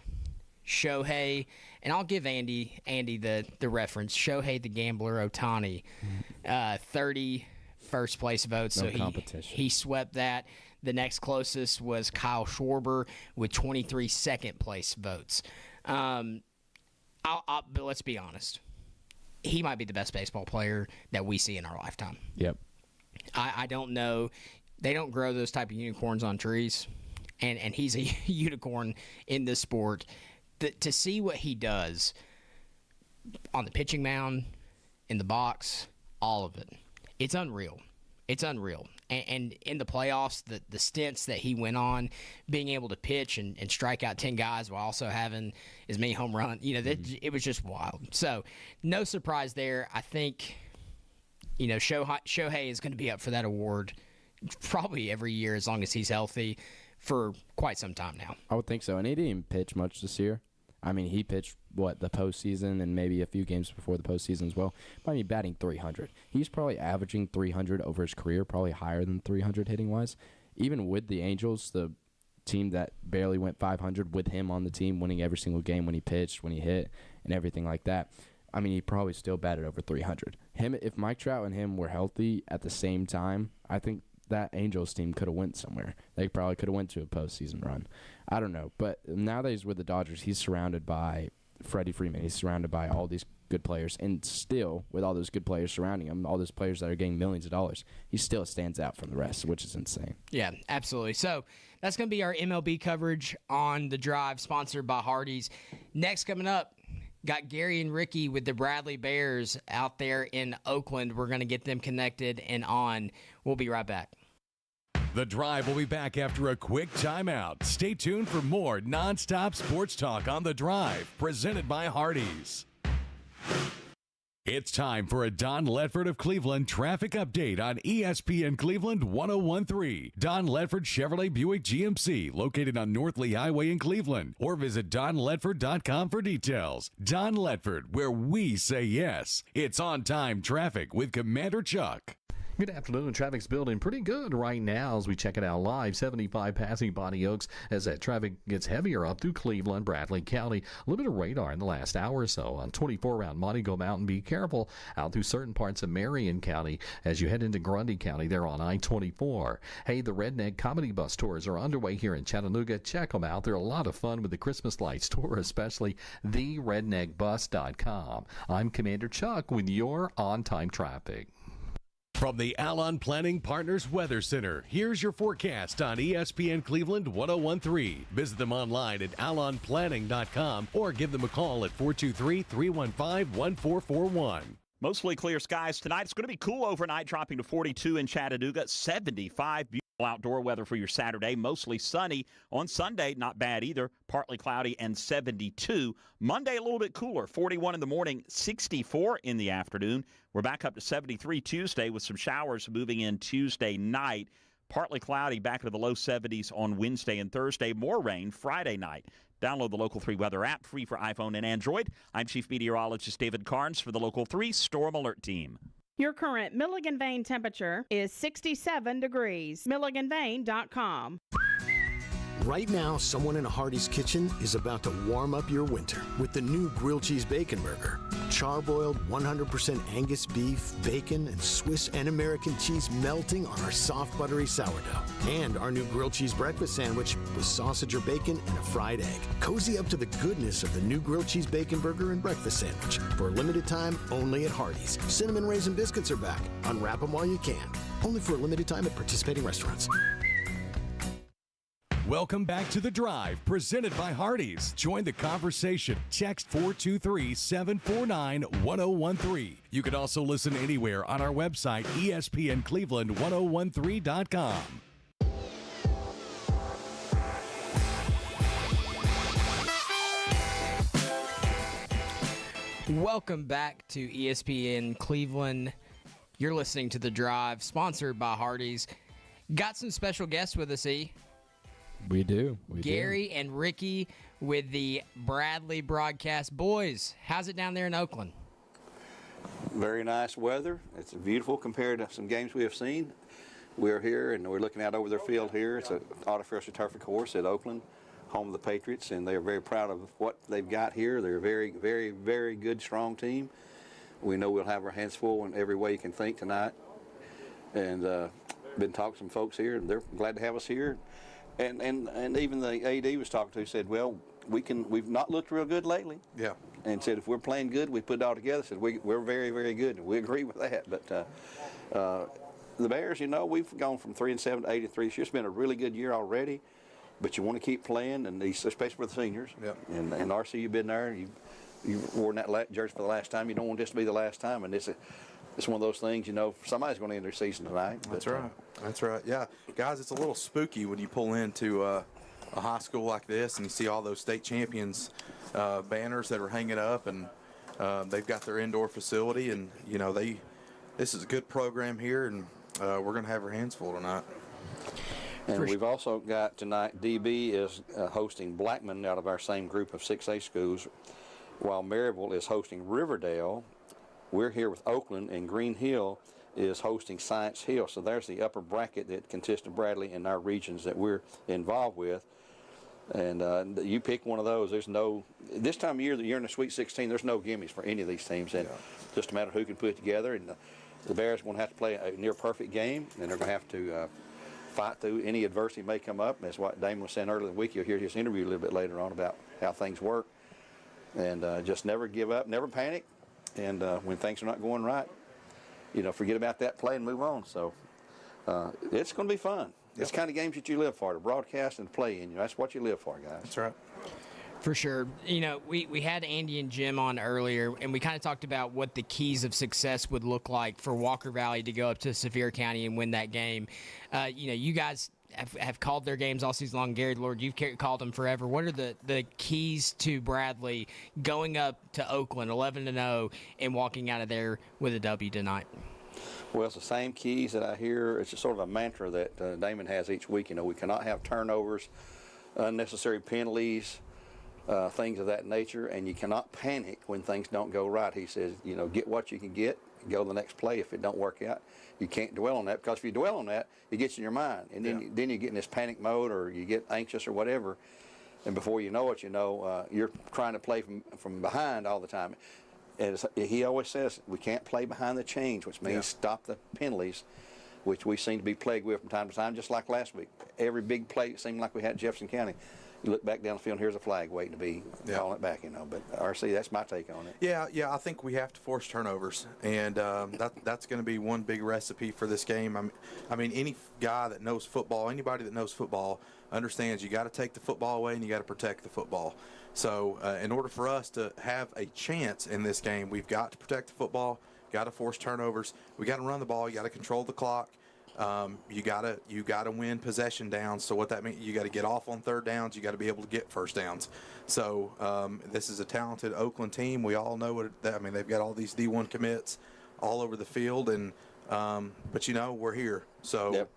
Shohei, and I'll give Andy the reference. Shohei the Gambler Ohtani, 30 first place votes. No so competition. He swept that. The next closest was Kyle Schwarber with 23 second place votes. But let's be honest. He might be the best baseball player that we see in our lifetime. Yep. I don't know. They don't grow those type of unicorns on trees, and he's a unicorn in this sport. To see what he does on the pitching mound, in the box, all of it, it's unreal. It's unreal. And in the playoffs, the stints that he went on, being able to pitch and strike out 10 guys while also having as many home runs, it was just wild. So no surprise there. I think Shohei is going to be up for that award probably every year as long as he's healthy for quite some time now. I would think so. And he didn't even pitch much this year. He pitched, the postseason and maybe a few games before the postseason as well. Batting 300. He's probably averaging 300 over his career, probably higher than 300 hitting-wise. Even with the Angels, the team that barely went 500 with him on the team, winning every single game when he pitched, when he hit, and everything like that. He probably still batted over 300. If Mike Trout and him were healthy at the same time, I think that Angels team could have went somewhere. They probably could have went to a postseason run. I don't know. But now that he's with the Dodgers, he's surrounded by Freddie Freeman. He's surrounded by all these good players. And still, with all those good players surrounding him, all those players that are getting millions of dollars, he still stands out from the rest, which is insane. Yeah, absolutely. So that's going to be our MLB coverage on The Drive, sponsored by Hardees. Next coming up, got Gary and Ricky with the Bradley Bears out there in Oakland. We're going to get them connected and on. We'll be right back. The Drive will be back after a quick timeout. Stay tuned for more nonstop sports talk on The Drive, presented by Hardees. It's time for a Don Ledford of Cleveland traffic update on ESPN Cleveland 101.3. Don Ledford Chevrolet Buick GMC, located on North Lee Highway in Cleveland. Or visit donledford.com for details. Don Ledford, where we say yes. It's on-time traffic with Commander Chuck. Good afternoon. Traffic's building pretty good right now as we check it out live. 75 passing Bonnie Oaks as that traffic gets heavier up through Cleveland, Bradley County. A little bit of radar in the last hour or so. On 24 around Montego Mountain, be careful out through certain parts of Marion County as you head into Grundy County there on I-24. Hey, the Redneck Comedy Bus Tours are underway here in Chattanooga. Check them out. They're a lot of fun with the Christmas lights tour, especially theredneckbus.com. I'm Commander Chuck with your on-time traffic. From the Alon Planning Partners Weather Center, here's your forecast on ESPN Cleveland 101.3. Visit them online at alonplanning.com or give them a call at 423-315-1441. Mostly clear skies tonight. It's going to be cool overnight, dropping to 42 in Chattanooga, 75. Beautiful outdoor weather for your Saturday. Mostly sunny. On Sunday, not bad either. Partly cloudy and 72. Monday, a little bit cooler. 41 in the morning, 64 in the afternoon. We're back up to 73 Tuesday with some showers moving in Tuesday night. Partly cloudy, back into the low 70s on Wednesday and Thursday. More rain Friday night. Download the Local 3 weather app, free for iPhone and Android. I'm Chief Meteorologist David Carnes for the Local 3 Storm Alert Team. Your current Milligan Vane temperature is 67 degrees. MilliganVane.com. Right now, someone in a Hardee's kitchen is about to warm up your winter with the new grilled cheese bacon burger. Charbroiled 100% Angus beef, bacon, and Swiss and American cheese melting on our soft, buttery sourdough. And our new grilled cheese breakfast sandwich with sausage or bacon and a fried egg. Cozy up to the goodness of the new grilled cheese bacon burger and breakfast sandwich. For a limited time, only at Hardee's. Cinnamon Raisin Biscuits are back. Unwrap them while you can. Only for a limited time at participating restaurants. Welcome back to The Drive, presented by Hardees. Join the conversation. Text 423-749-1013. You can also listen anywhere on our website, ESPNCleveland1013.com. Welcome back to ESPN Cleveland. You're listening to The Drive, sponsored by Hardees. Got some special guests with us, E. We do. Gary and Ricky with the Bradley broadcast. Boys, how's it down there in Oakland? Very nice weather. It's beautiful compared to some games we have seen. We're here and we're looking out over their field here. It's an artificial turf course at Oakland, home of the Patriots, and they're very proud of what they've got here. They're a very, very, very good, strong team. We know we'll have our hands full in every way you can think tonight. And been talking to some folks here, and they're glad to have us here. And even the AD was talking to said, well, we've not looked real good lately. Yeah. And said if we're playing good, we put it all together. Said we're very, very good, and we agree with that. But the Bears, we've gone from 3-7 to 8-3. It's just been a really good year already. But you want to keep playing, and especially for the seniors. Yeah. And RC, you've been there. You've worn that jersey for the last time. You don't want this to be the last time. And it's one of those things, somebody's going to end their season tonight. That's right. That's right. Yeah. Guys, it's a little spooky when you pull into a high school like this and you see all those state champions banners that are hanging up, and they've got their indoor facility, and, this is a good program here, and we're going to have our hands full tonight. And we've also got tonight, DB is hosting Blackman out of our same group of 6A schools, while Maryville is hosting Riverdale. We're here with Oakland, and Green Hill is hosting Science Hill. So there's the upper bracket that consists of Bradley and our regions that we're involved with. And you pick one of those. There's no, this time of year that you're in the Sweet 16, there's no gimmies for any of these teams. And just a matter of who can put it together. And The Bears are going to have to play a near-perfect game, and they're going to have to fight through any adversity may come up. That's what Damon was saying earlier in the week. You'll hear his interview a little bit later on about how things work. And just never give up, never panic. And when things are not going right, forget about that play and move on. So it's going to be fun. It's the kind of games that you live for, to broadcast and play in. That's what you live for, guys. That's right. For sure. We had Andy and Jim on earlier, and we kind of talked about what the keys of success would look like for Walker Valley to go up to Sevier County and win that game. You guys have called their games all season long. Gary Lord, you've called them forever. What are the keys to Bradley going up to Oakland 11-0 and walking out of there with a W tonight? Well, it's the same keys that I hear. It's just sort of a mantra that Damon has each week. We cannot have turnovers, unnecessary penalties, things of that nature, and you cannot panic when things don't go right. He says, get what you can get, go to the next play. If it don't work out, you can't dwell on that, because if you dwell on that, it gets in your mind, and then you get in this panic mode, or you get anxious or whatever, and before you know it, you're trying to play from behind all the time. As he always says, we can't play behind the chains, which means stop the penalties, which we seem to be plagued with from time to time, just like last week. Every big play, it seemed like we had Jefferson County. You look back down the field, and here's a flag waiting to be calling it back, But RC, that's my take on it. Yeah, I think we have to force turnovers, and that's going to be one big recipe for this game. I mean, any guy that knows football, anybody that knows football, understands you got to take the football away and you got to protect the football. So in order for us to have a chance in this game, we've got to protect the football, got to force turnovers, we got to run the ball, you got to control the clock. You gotta win possession downs. So what that means, you got to get off on third downs. You got to be able to get first downs. So this is a talented Oakland team. We all know what. They've got all these D1 commits all over the field, and but we're here. So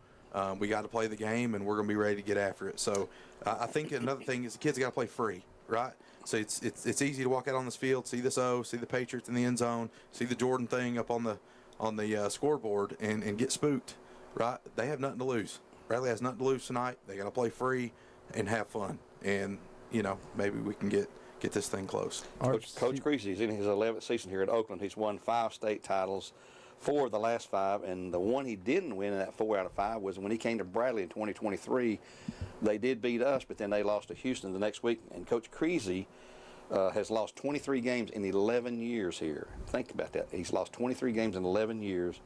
we got to play the game, and we're gonna be ready to get after it. So I think another thing is the kids got to play free, right? So it's easy to walk out on this field, see this see the Patriots in the end zone, see the Jordan thing up on the scoreboard, and get spooked. Right, they have nothing to lose. Bradley has nothing to lose tonight. They got to play free and have fun, and maybe we can get this thing close. Coach Creasy's in his 11th season here at Oakland. He's won 5 state titles, 4 of the last 5, and the one he didn't win in that 4 out of 5 was when he came to Bradley in 2023. They did beat us, but then they lost to Houston the next week. And Coach Creasy has lost 23 games in 11 years here. Think about that. He's lost 23 games in 11 years.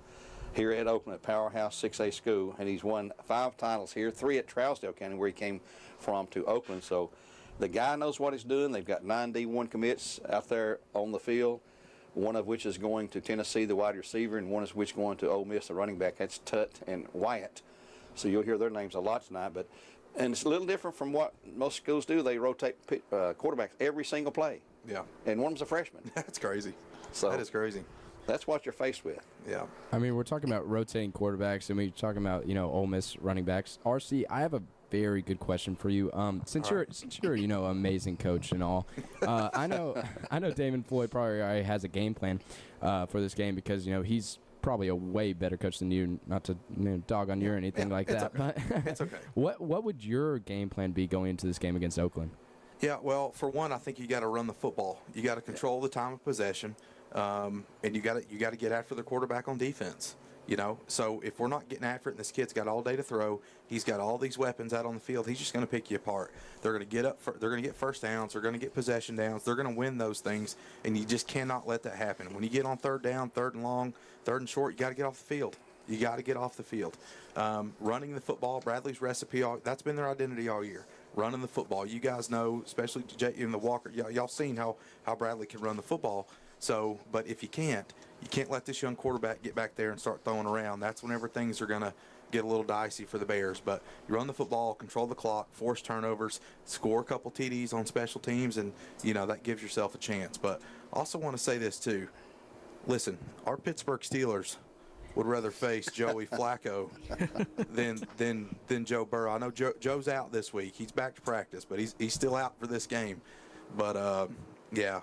Here at Oakland at Powerhouse 6A School, and he's won 5 titles here, 3 at Trousdale County, where he came from, to Oakland. So the guy knows what he's doing. They've got 9 D1 commits out there on the field, one of which is going to Tennessee, the wide receiver, and one is which going to Ole Miss, the running back. That's Tut and Wyatt. So you'll hear their names a lot tonight. And it's a little different from what most schools do. They rotate quarterbacks every single play. Yeah. And one of them's a freshman. That's crazy. So that is crazy. That's what you're faced with. Yeah. We're talking about rotating quarterbacks, and we're talking about, Ole Miss running backs. RC, I have a very good question for you. Since you're amazing coach and all, I know Damon Floyd probably already has a game plan for this game, because he's probably a way better coach than you. Not to dog on you or anything like that, okay. but it's okay. What would your game plan be going into this game against Oakland? Yeah, well, for one, I think you got to run the football. You got to control the time of possession. And you got to get after the quarterback on defense. So if we're not getting after it, and this kid's got all day to throw, he's got all these weapons out on the field, he's just going to pick you apart. They're going to get up, they're going to get first downs, they're going to get possession downs, they're going to win those things, and you just cannot let that happen. When you get on third down, third and long, third and short, you got to get off the field. You got to get off the field. Running the football, Bradley's recipe, that's been their identity all year. Running the football. You guys know, especially in the Walker, y'all seen how Bradley can run the football. So, but if you can't let this young quarterback get back there and start throwing around. That's whenever things are going to get a little dicey for the Bears. But you run the football, control the clock, force turnovers, score a couple TDs on special teams, and, that gives yourself a chance. But I also want to say this, too. Listen, our Pittsburgh Steelers would rather face Joey Flacco than Joe Burrow. I know Joe's out this week. He's back to practice, but he's still out for this game. But, yeah,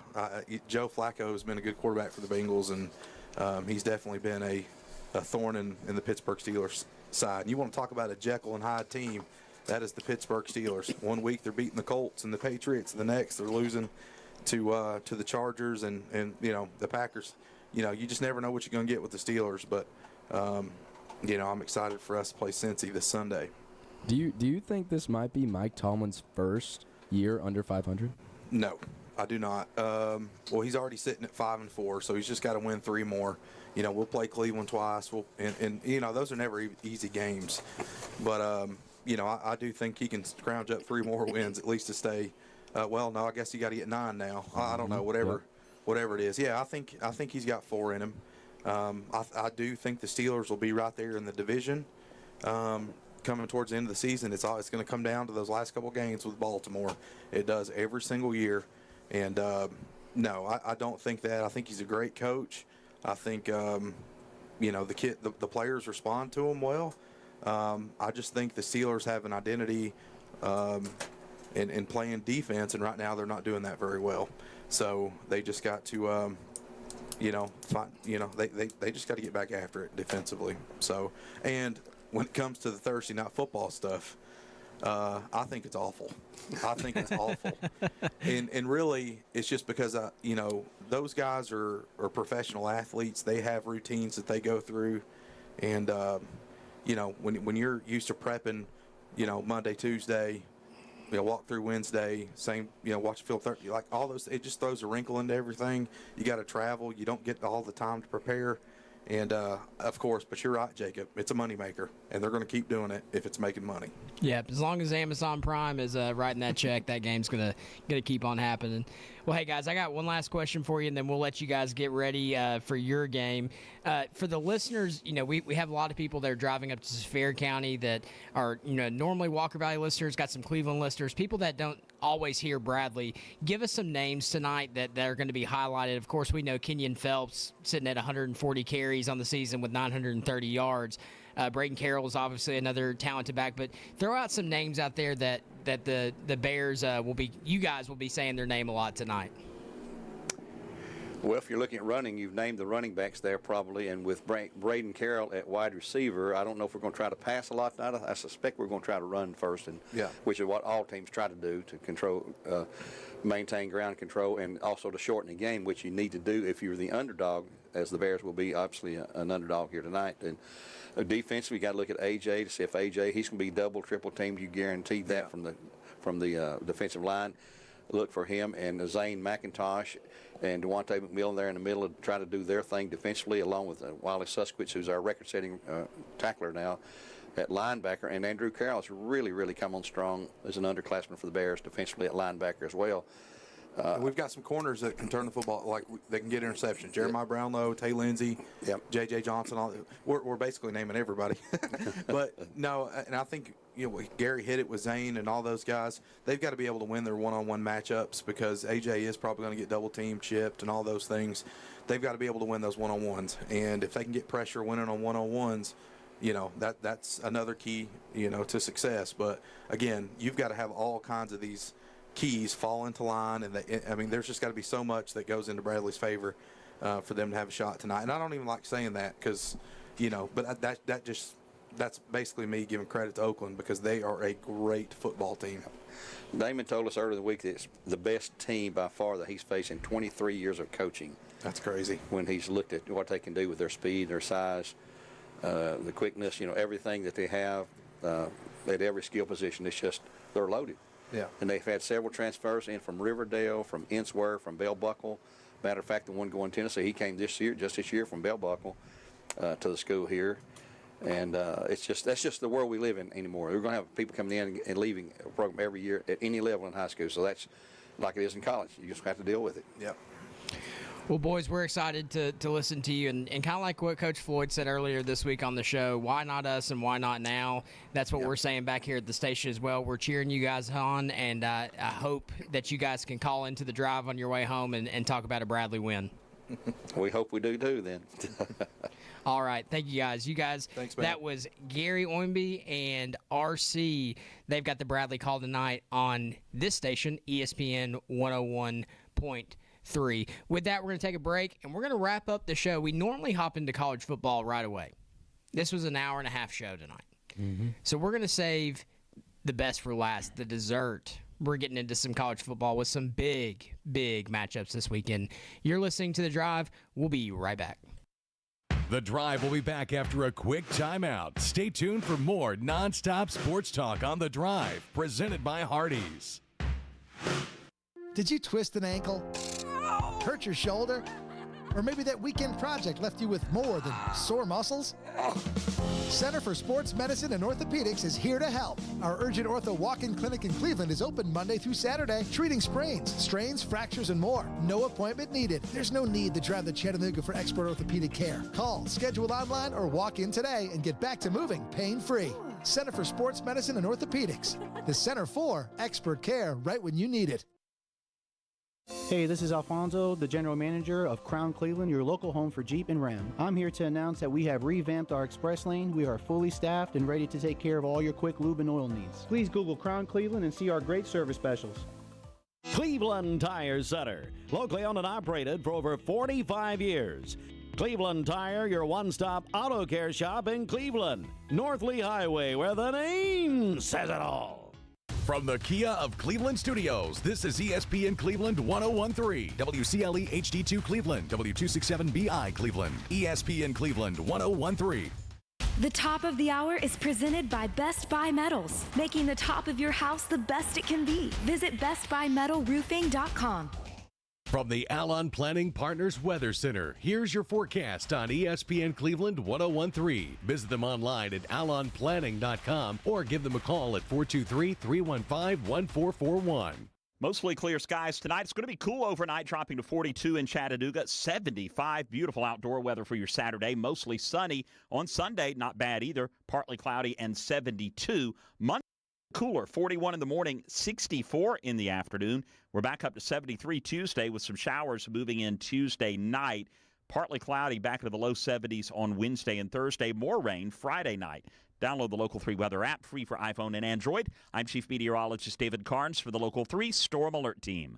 Joe Flacco has been a good quarterback for the Bengals, and he's definitely been a thorn in the Pittsburgh Steelers side. And you want to talk about a Jekyll and Hyde team, that is the Pittsburgh Steelers. One week they're beating the Colts and the Patriots, the next they're losing to the Chargers and the Packers. you just never know what you're going to get with the Steelers. But, I'm excited for us to play Cincy this Sunday. Do you think this might be Mike Tomlin's first year under 500? No, I do not. Well, he's already sitting at 5-4, so he's just got to win 3 more. We'll play Cleveland twice. And those are never easy games. But, I do think he can scrounge up 3 more wins at least to stay. No, I guess you got to get 9 now. I don't know, whatever it is. Yeah, I think he's got 4 in him. I do think the Steelers will be right there in the division. Coming towards the end of the season, it's going to come down to those last couple games with Baltimore. It does every single year. And, no, I don't think that. I think he's a great coach. I think, the players respond to him well. I just think the Steelers have an identity in playing defense, and right now they're not doing that very well. So they just got to, they just got to get back after it defensively. So, and when it comes to the Thursday night football stuff, I think it's awful. And really, it's just because, those guys are professional athletes. They have routines that they go through. And, when you're used to prepping, Monday, Tuesday, walk through Wednesday, same, watch the field Thursday, like all those, it just throws a wrinkle into everything. You got to travel. You don't get all the time to prepare. And, of course, but you're right, Jacob, it's a moneymaker, and they're going to keep doing it if it's making money. Yeah, as long as Amazon Prime is writing that check, that game's gonna keep on happening. Well, hey, guys, I got one last question for you, and then we'll let you guys get ready for your game. For the listeners, we have a lot of people that are driving up to Sevier County that are, normally Walker Valley listeners, got some Cleveland listeners, people that don't always hear Bradley. Give us some names tonight that are going to be highlighted. Of course, we know Kenyon Phelps sitting at 140 carries on the season with 930 yards. Braden Carroll is obviously another talented back, but throw out some names out there that the Bears you guys will be saying their name a lot tonight. Well, if you're looking at running, you've named the running backs there probably, and with Braden Carroll at wide receiver, I don't know if we're going to try to pass a lot tonight. I suspect we're going to try to run first, which is what all teams try to do to control, maintain ground control, and also to shorten the game, which you need to do if you're the underdog, as the Bears will be obviously an underdog here tonight. And defensively, you got to look at AJ to see if he's going to be double, triple teamed. You guaranteed that from the defensive line. Look for him and Zane McIntosh and Devontae McMillan there in the middle to try to do their thing defensively, along with Wiley Susquitz, who's our record-setting tackler now at linebacker. And Andrew Carroll has really, really come on strong as an underclassman for the Bears defensively at linebacker as well. We've got some corners that can turn the football, like they can get interceptions. Jeremiah Brownlow, Tay Lindsay, J.J. Johnson. We're basically naming everybody. But no, and I think Gary hit it with Zane and all those guys. They've got to be able to win their one-on-one matchups because A.J. is probably going to get double-teamed, chipped, and all those things. They've got to be able to win those one-on-ones. And if they can get pressure winning on one-on-ones, that's another key, to success. But, again, you've got to have all kinds of these keys fall into line, and there's just got to be so much that goes into Bradley's favor for them to have a shot tonight. And I don't even like saying that because, but that's basically me giving credit to Oakland because they are a great football team. Damon told us earlier in the week that it's the best team by far that he's faced in 23 years of coaching. That's crazy. When he's looked at what they can do with their speed, their size, the quickness, everything that they have at every skill position, it's just they're loaded. Yeah. And they've had several transfers in from Riverdale, from Innsworth, from Bell Buckle. Matter of fact, the one going to Tennessee, he came this year from Bell Buckle to the school here. And that's just the world we live in anymore. We're going to have people coming in and leaving a program every year at any level in high school. So that's like it is in college. You just have to deal with it. Yep. Well, boys, we're excited to listen to you. And kind of like what Coach Floyd said earlier this week on the show, why not us and why not now? That's what we're saying back here at the station as well. We're cheering you guys on, and I hope that you guys can call into the drive on your way home and talk about a Bradley win. We hope we do too then. All right. Thank you, guys. Thanks, man. That was Gary Oimby and RC. They've got the Bradley call tonight on this station, ESPN 101.3. With that, we're going to take a break, and we're going to wrap up the show. We normally hop into college football right away. This was an hour-and-a-half show tonight. Mm-hmm. So we're going to save the best for last, the dessert, we're getting into some college football with some big matchups this weekend. You're listening to The Drive. We'll be right back. The Drive will be back after a quick timeout. Stay tuned for more nonstop sports talk on The Drive, presented by Hardees. Did you twist an ankle? Hurt your shoulder? Or maybe that weekend project left you with more than sore muscles? Center for Sports Medicine and Orthopedics is here to help. Our Urgent Ortho Walk-In Clinic in Cleveland is open Monday through Saturday, treating sprains, strains, fractures, and more. No appointment needed. There's no need to drive to Chattanooga for expert orthopedic care. Call, schedule online, or walk in today and get back to moving pain-free. Center for Sports Medicine and Orthopedics. The Center for expert care right when you need it. Hey, this is Alfonso, the general manager of Crown Cleveland, your local home for Jeep and Ram. I'm here to announce that we have revamped our express lane. We are fully staffed and ready to take care of all your quick lube and oil needs. Please Google Crown Cleveland and see our great service specials. Cleveland Tire Center, locally owned and operated for over 45 years. Cleveland Tire, your one-stop auto care shop in Cleveland. North Lee Highway, where the name says it all. From the Kia of Cleveland Studios, this is ESPN Cleveland 1013, WCLE HD2 Cleveland, W267BI Cleveland, ESPN Cleveland 1013. The top of the hour is presented by Best Buy Metals, making the top of your house the best it can be. Visit bestbuymetalroofing.com. From the Alon Planning Partners Weather Center, here's your forecast on ESPN Cleveland 1013. Visit them online at alonplanning.com or give them a call at 423-315-1441. Mostly clear skies tonight. It's going to be cool overnight, dropping to 42 in Chattanooga, 75. Beautiful outdoor weather for your Saturday. Mostly sunny. On Sunday, not bad either. Partly cloudy and 72. Monday, cooler, 41 in the morning, 64 in the afternoon. We're back up to 73 Tuesday with some showers moving in Tuesday night. Partly cloudy, back into the low 70s on Wednesday and Thursday. More rain Friday night. Download the Local 3 weather app, free for iPhone and Android. I'm Chief Meteorologist David Carnes for the Local 3 Storm Alert Team.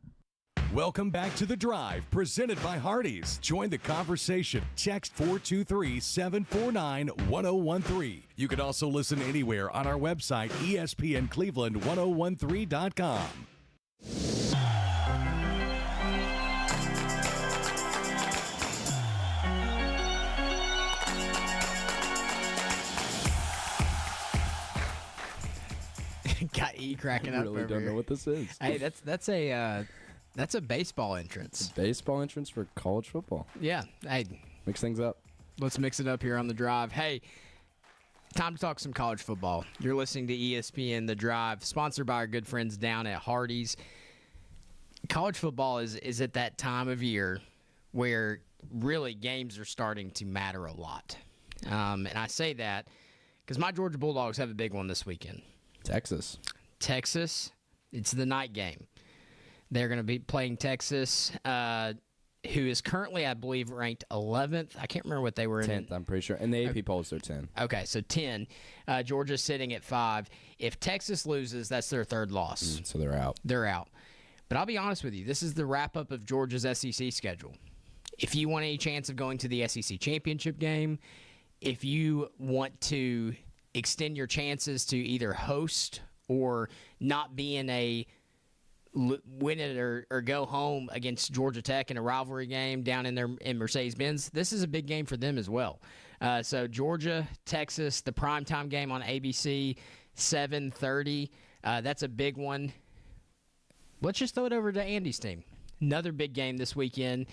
Welcome back to The Drive, presented by Hardees. Join the conversation. Text 423-749-1013. You can also listen anywhere on our website, ESPNCleveland1013.com. Got E cracking up. I really don't know what this is. Hey, that's a baseball entrance. Baseball entrance for college football. Yeah. Hey, mix things up. Let's mix it up here on The Drive. Hey, time to talk some college football. You're listening to ESPN The Drive, sponsored by our good friends down at Hardees. College football is at that time of year where really games are starting to matter a lot. And I say that because my Georgia Bulldogs have a big one this weekend. Texas. It's the night game. They're going to be playing Texas, who is currently, I believe, ranked 11th. I can't remember what they were 10th, I'm pretty sure. And the AP polls are 10. Okay, so 10. Georgia's sitting at 5. If Texas loses, that's their third loss. So they're out. They're out. But I'll be honest with you. This is the wrap-up of Georgia's SEC schedule. If you want any chance of going to the SEC championship game, if you want to extend your chances to either host or not be in a win it or go home against Georgia Tech in a rivalry game down in Mercedes-Benz, this is a big game for them as well. So Georgia, Texas, the primetime game on ABC, 7:30. That's a big one. Let's just throw it over to Andy's team. Another big game this weekend.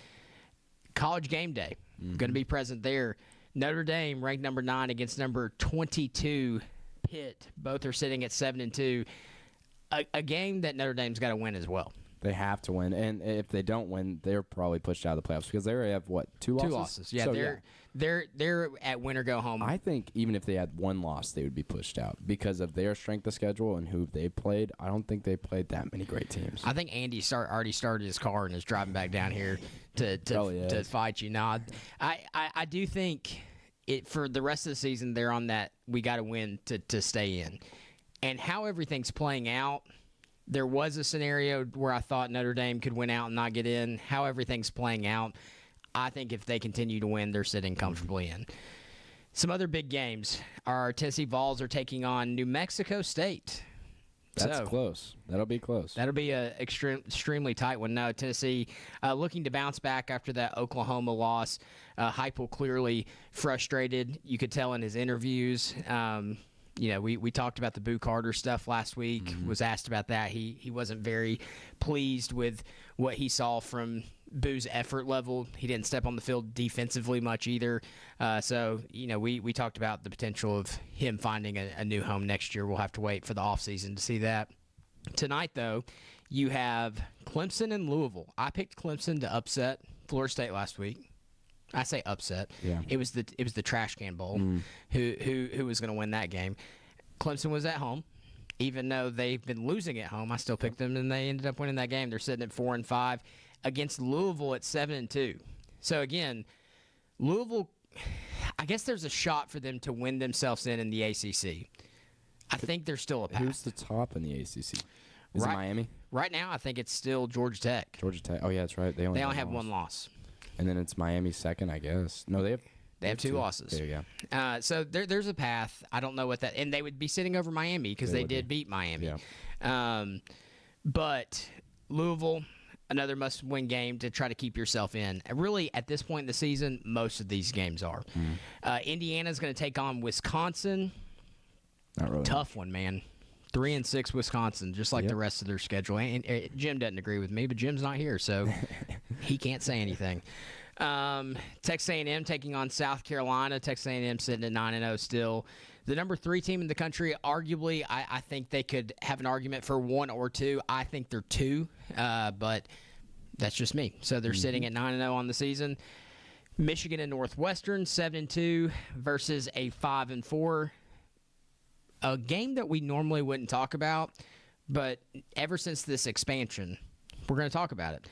College game day. Going to be present there. Notre Dame ranked number 9 against number 22 Pitt. Both are sitting at 7-2. A game that Notre Dame's got to win as well. They have to win, and if they don't win, they're probably pushed out of the playoffs because they already have what, 2 losses? 2 losses. Yeah, So, they're at win or go home. I think even if they had 1 loss, they would be pushed out because of their strength of schedule and who they played. I don't think they played that many great teams. I think Andy already started his car and is driving back down here to fight you. Now, I do think for the rest of the season they're on that we got to win to stay in. And how everything's playing out, there was a scenario where I thought Notre Dame could win out and not get in. How everything's playing out, I think if they continue to win, they're sitting comfortably in. Some other big games. Our Tennessee Vols are taking on New Mexico State. That's close. That'll be close. That'll be a extremely tight one. No, Tennessee looking to bounce back after that Oklahoma loss. Heupel clearly frustrated. You could tell in his interviews. We talked about the Boo Carter stuff last week. Was asked about that. He wasn't very pleased with what he saw from Boo's effort level. He didn't step on the field defensively much either. We talked about the potential of him finding a new home next year. We'll have to wait for the offseason to see that. Tonight, though, you have Clemson and Louisville. I picked Clemson to upset Florida State last week. I say upset. Yeah. It was the trash can bowl. Who was going to win that game? Clemson was at home. Even though they've been losing at home, I still picked them, and they ended up winning that game. They're sitting at 4-5 against Louisville at 7-2. So again, Louisville, I guess there's a shot for them to win themselves in the ACC. I think there's still a path. Who's the top in the ACC? Is it Miami? Right now, I think it's still Georgia Tech. Georgia Tech. Oh yeah, that's right. They only have one loss. And then it's Miami second, I guess. No, they have two losses. There you go. So there's a path. I don't know what that – and they would be sitting over Miami because they did beat Miami. Yeah. But Louisville, another must-win game to try to keep yourself in. Really, at this point in the season, most of these games are. Indiana's going to take on Wisconsin. Not really. Tough one, man. 3-6 Wisconsin, just like the rest of their schedule. And Jim doesn't agree with me, but Jim's not here, so he can't say anything. Texas A&M taking on South Carolina. Texas A&M sitting at 9-0 still. The number 3 team in the country, arguably, I think they could have an argument for 1 or 2. I think they're 2, but that's just me. So they're sitting at 9-0 on the season. Michigan and Northwestern, 7-2 versus a 5-4. A game that we normally wouldn't talk about, but ever since this expansion, we're going to talk about it.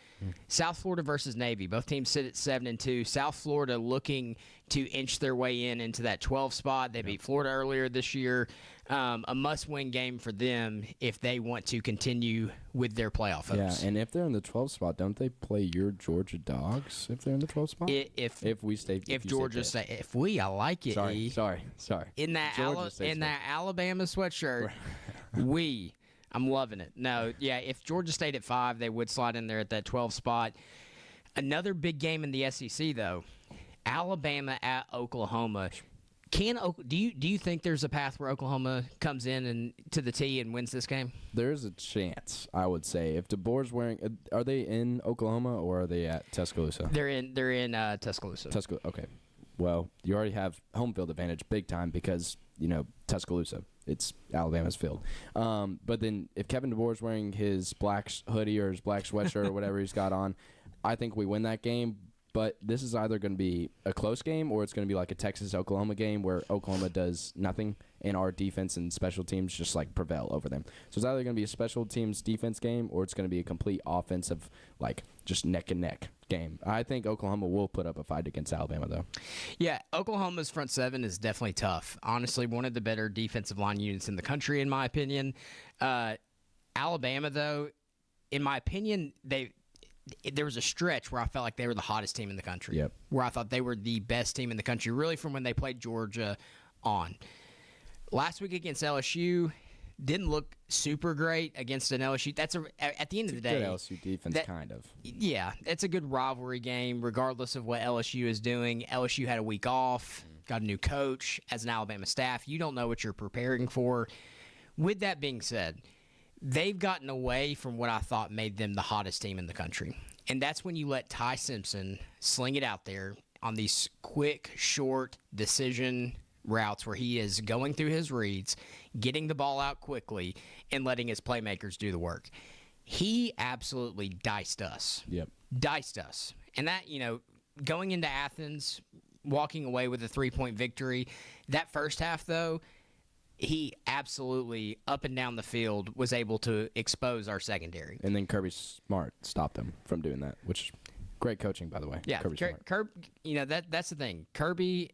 South Florida versus Navy. Both teams sit at 7-2. South Florida looking to inch their way into that 12 spot. They beat Florida earlier this year. A must-win game for them if they want to continue with their playoff hopes. Yeah, and if they're in the 12 spot, don't they play your Georgia Dogs if they're in the 12 spot? If Georgia stay, I like it. Sorry. In that Alabama sweatshirt, I'm loving it. No, yeah, if Georgia stayed at 5, they would slide in there at that 12 spot. Another big game in the SEC, though, Alabama at Oklahoma. Do you think there's a path where Oklahoma comes in and to the tee and wins this game? There's a chance, I would say. If DeBoer's wearing, are they in Oklahoma or are they at Tuscaloosa? They're in Tuscaloosa. Okay. Well, you already have home field advantage big time because Tuscaloosa. It's Alabama's field. But then if Kevin DeBoer's wearing his black hoodie or his black sweatshirt or whatever he's got on, I think we win that game. But this is either going to be a close game or it's going to be like a Texas-Oklahoma game where Oklahoma does nothing and our defense and special teams just prevail over them. So it's either going to be a special teams defense game or it's going to be a complete offensive, just neck-and-neck game. I think Oklahoma will put up a fight against Alabama, though. Yeah, Oklahoma's front seven is definitely tough. Honestly, one of the better defensive line units in the country, in my opinion. Alabama, though, in my opinion, there was a stretch where I felt like they were the hottest team in the country. Yep. Where I thought they were the best team in the country, really from when they played Georgia on. Last week against LSU, didn't look super great against an LSU. At the end of the day, good LSU defense, kind of. Yeah, it's a good rivalry game, regardless of what LSU is doing. LSU had a week off, got a new coach. As an Alabama staff, you don't know what you're preparing for. With that being said, they've gotten away from what I thought made them the hottest team in the country. And that's when you let Ty Simpson sling it out there on these quick, short decision routes where he is going through his reads, getting the ball out quickly, and letting his playmakers do the work. He absolutely diced us. Yep. Diced us. And that, going into Athens, walking away with a 3-point victory, that first half, though, he absolutely, up and down the field, was able to expose our secondary. And then Kirby Smart stopped him from doing that, which is great coaching, by the way. Yeah, that's the thing. Kirby,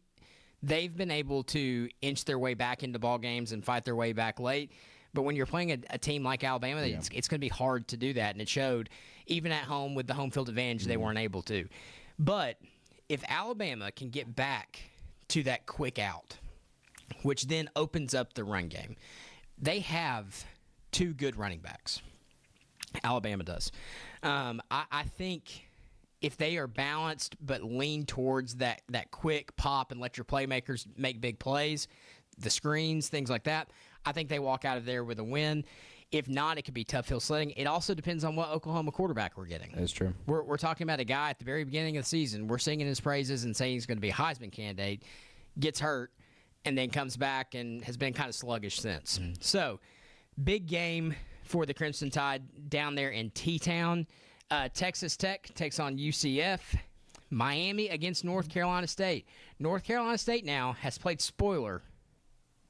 they've been able to inch their way back into ball games and fight their way back late. But when you're playing a team like Alabama, it's going to be hard to do that. And it showed, even at home with the home field advantage, they weren't able to. But if Alabama can get back to that quick out, which then opens up the run game. They have two good running backs. Alabama does. I think if they are balanced but lean towards that quick pop and let your playmakers make big plays, the screens, things like that, I think they walk out of there with a win. If not, it could be tough hill sledding. It also depends on what Oklahoma quarterback we're getting. That's true. We're talking about a guy at the very beginning of the season. We're singing his praises and saying he's going to be a Heisman candidate, gets hurt, and then comes back and has been kind of sluggish since. So, big game for the Crimson Tide down there in T-Town. Texas Tech takes on UCF. Miami against North Carolina State. North Carolina State now has played spoiler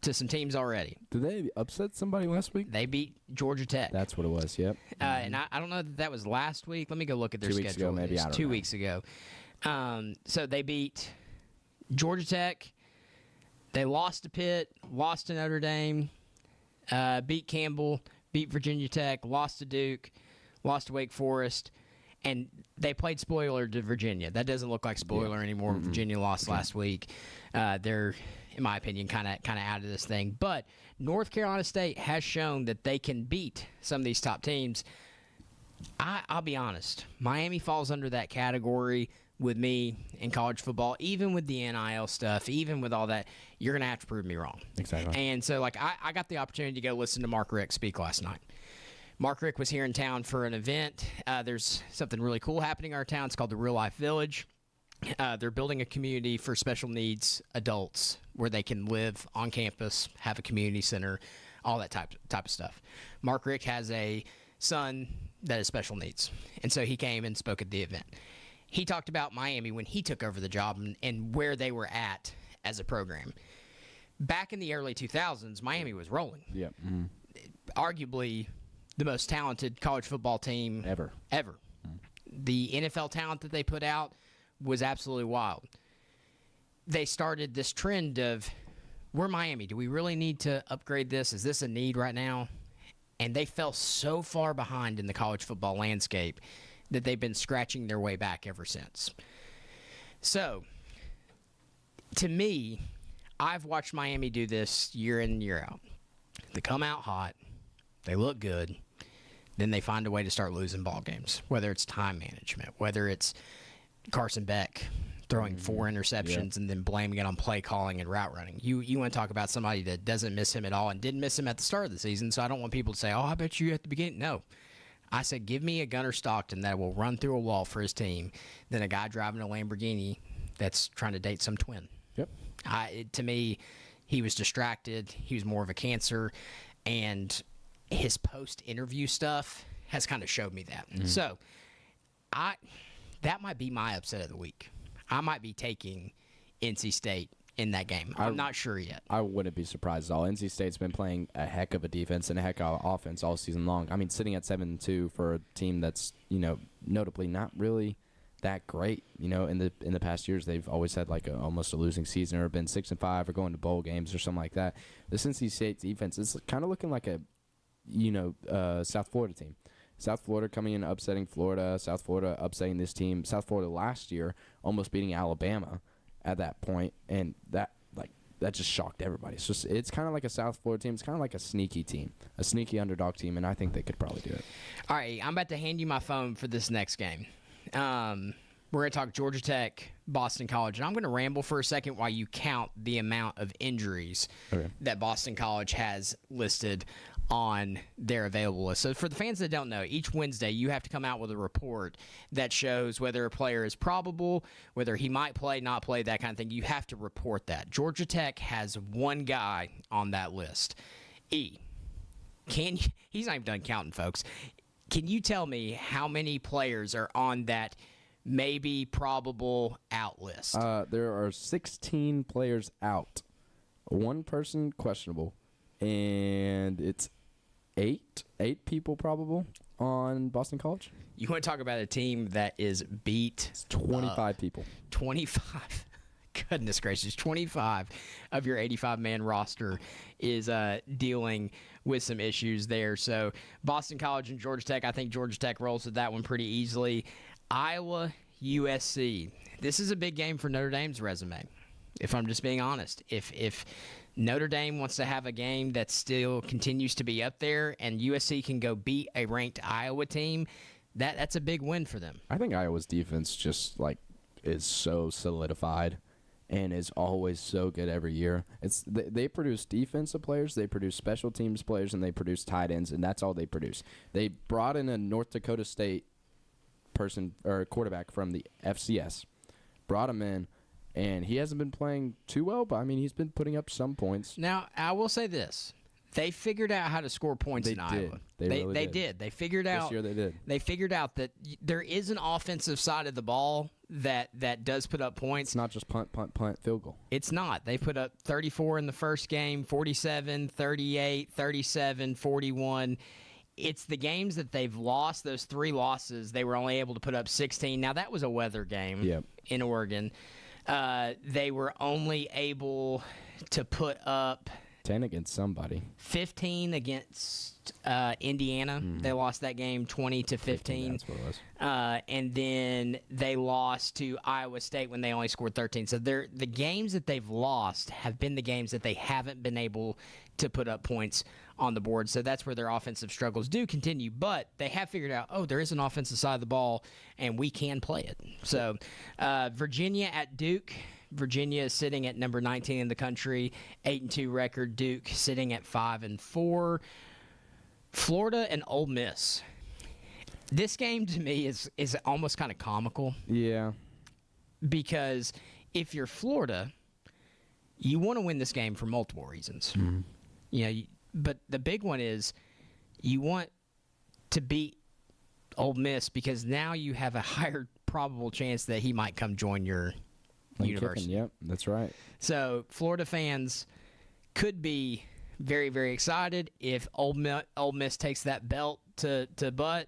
to some teams already. Did they upset somebody last week? They beat Georgia Tech. That's what it was, yep. And I don't know that was last week. Let me go look at their 2 schedule. weeks ago, maybe. I don't know. 2 weeks ago. So they beat Georgia Tech. They lost to Pitt, lost to Notre Dame, beat Campbell, beat Virginia Tech, lost to Duke, lost to Wake Forest, and they played spoiler to Virginia. That doesn't look like spoiler anymore. Virginia lost last week. They're, in my opinion, kind of out of this thing. But North Carolina State has shown that they can beat some of these top teams. I'll be honest. Miami falls under that category with me in college football, even with the NIL stuff, even with all that. You're going to have to prove me wrong. Exactly. And so, I got the opportunity to go listen to Mark Richt speak last night. Mark Richt was here in town for an event. There's something really cool happening in our town. It's called the Real Life Village. They're building a community for special needs adults where they can live on campus, have a community center, all that type of stuff. Mark Richt has a son that has special needs, and so he came and spoke at the event. He talked about Miami when he took over the job and where they were at as a program. Back in the early 2000s, Miami was rolling. Yep. Arguably the most talented college football team ever. The NFL talent that they put out was absolutely wild. They started this trend of, we're Miami. Do we really need to upgrade this? Is this a need right now? And they fell so far behind in the college football landscape that they've been scratching their way back ever since. So, to me, I've watched Miami do this year in and year out. They come out hot. They look good. Then they find a way to start losing ball games, whether it's time management, whether it's Carson Beck throwing 4 interceptions and then blaming it on play calling and route running. You want to talk about somebody that doesn't miss him at all and didn't miss him at the start of the season, so I don't want people to say, oh, I bet you at the beginning. No. I said, give me a Gunnar Stockton that will run through a wall for his team than a guy driving a Lamborghini that's trying to date some twin. Yep. To me, he was distracted. He was more of a cancer, and his post-interview stuff has kind of showed me that. So, that might be my upset of the week. I might be taking NC State in that game. I'm not sure yet. I wouldn't be surprised at all. NC State's been playing a heck of a defense and a heck of offense all season long. I mean, sitting at 7-2 for a team that's, notably not really that great. In the past years, they've always had almost a losing season or been 6-5 or going to bowl games or something like that. The NC State defense is kind of looking like a, South Florida team. South Florida coming in upsetting Florida. South Florida upsetting this team. South Florida last year almost beating Alabama at that point, and that just shocked everybody. It's kind of like a South Florida team. It's kind of like a sneaky team, a sneaky underdog team, and I think they could probably do it. All right, I'm about to hand you my phone for this next game. We're going to talk Georgia Tech, Boston College, and I'm going to ramble for a second while you count the amount of injuries that Boston College has listed on their available list. So for the fans that don't know, each Wednesday you have to come out with a report that shows whether a player is probable, whether he might play, not play, that kind of thing. You have to report that. Georgia Tech has one guy on that list. He's not even done counting, folks. Can you tell me how many players are on that maybe probable out list? There are 16 players out. One person questionable. And it's eight people probable on Boston College. You want to talk about a team that is beat? It's 25 people. 25. Goodness gracious. 25 of your 85-man roster is dealing with some issues there. So Boston College and Georgia Tech, I think Georgia Tech rolls with that one pretty easily. Iowa, USC. This is a big game for Notre Dame's resume, if I'm just being honest. If Notre Dame wants to have a game that still continues to be up there, and USC can go beat a ranked Iowa team. That's a big win for them. I think Iowa's defense just is so solidified and is always so good every year. They produce defensive players, they produce special teams players, and they produce tight ends, and that's all they produce. They brought in a North Dakota State quarterback from the FCS, brought him in, and he hasn't been playing too well, but he's been putting up some points. Now, I will say this. They figured out how to score points in Iowa. They really did. They figured out this year they did. They figured out that there is an offensive side of the ball that does put up points. It's not just punt, field goal. It's not. They put up 34 in the first game, 47, 38, 37, 41. It's the games that they've lost, those 3 losses, they were only able to put up 16. Now, that was a weather game in Oregon. They were only able to put up 10 against somebody. 15 against Indiana. They lost that game 20-15. That's what it was. And then they lost to Iowa State when they only scored 13. So the games that they've lost have been the games that they haven't been able to put up points on the board. So that's where their offensive struggles do continue. But they have figured out, there is an offensive side of the ball, and we can play it. So Virginia at Duke. Virginia is sitting at number 19 in the country, 8-2 record. Duke sitting at 5-4. Florida and Ole Miss. This game to me is almost kind of comical. Yeah. Because if you're Florida, you want to win this game for multiple reasons. But the big one is you want to beat Ole Miss because now you have a higher probable chance that he might come join your university. Yep, that's right. So Florida fans could be very, very excited. If Ole Miss takes that belt to butt,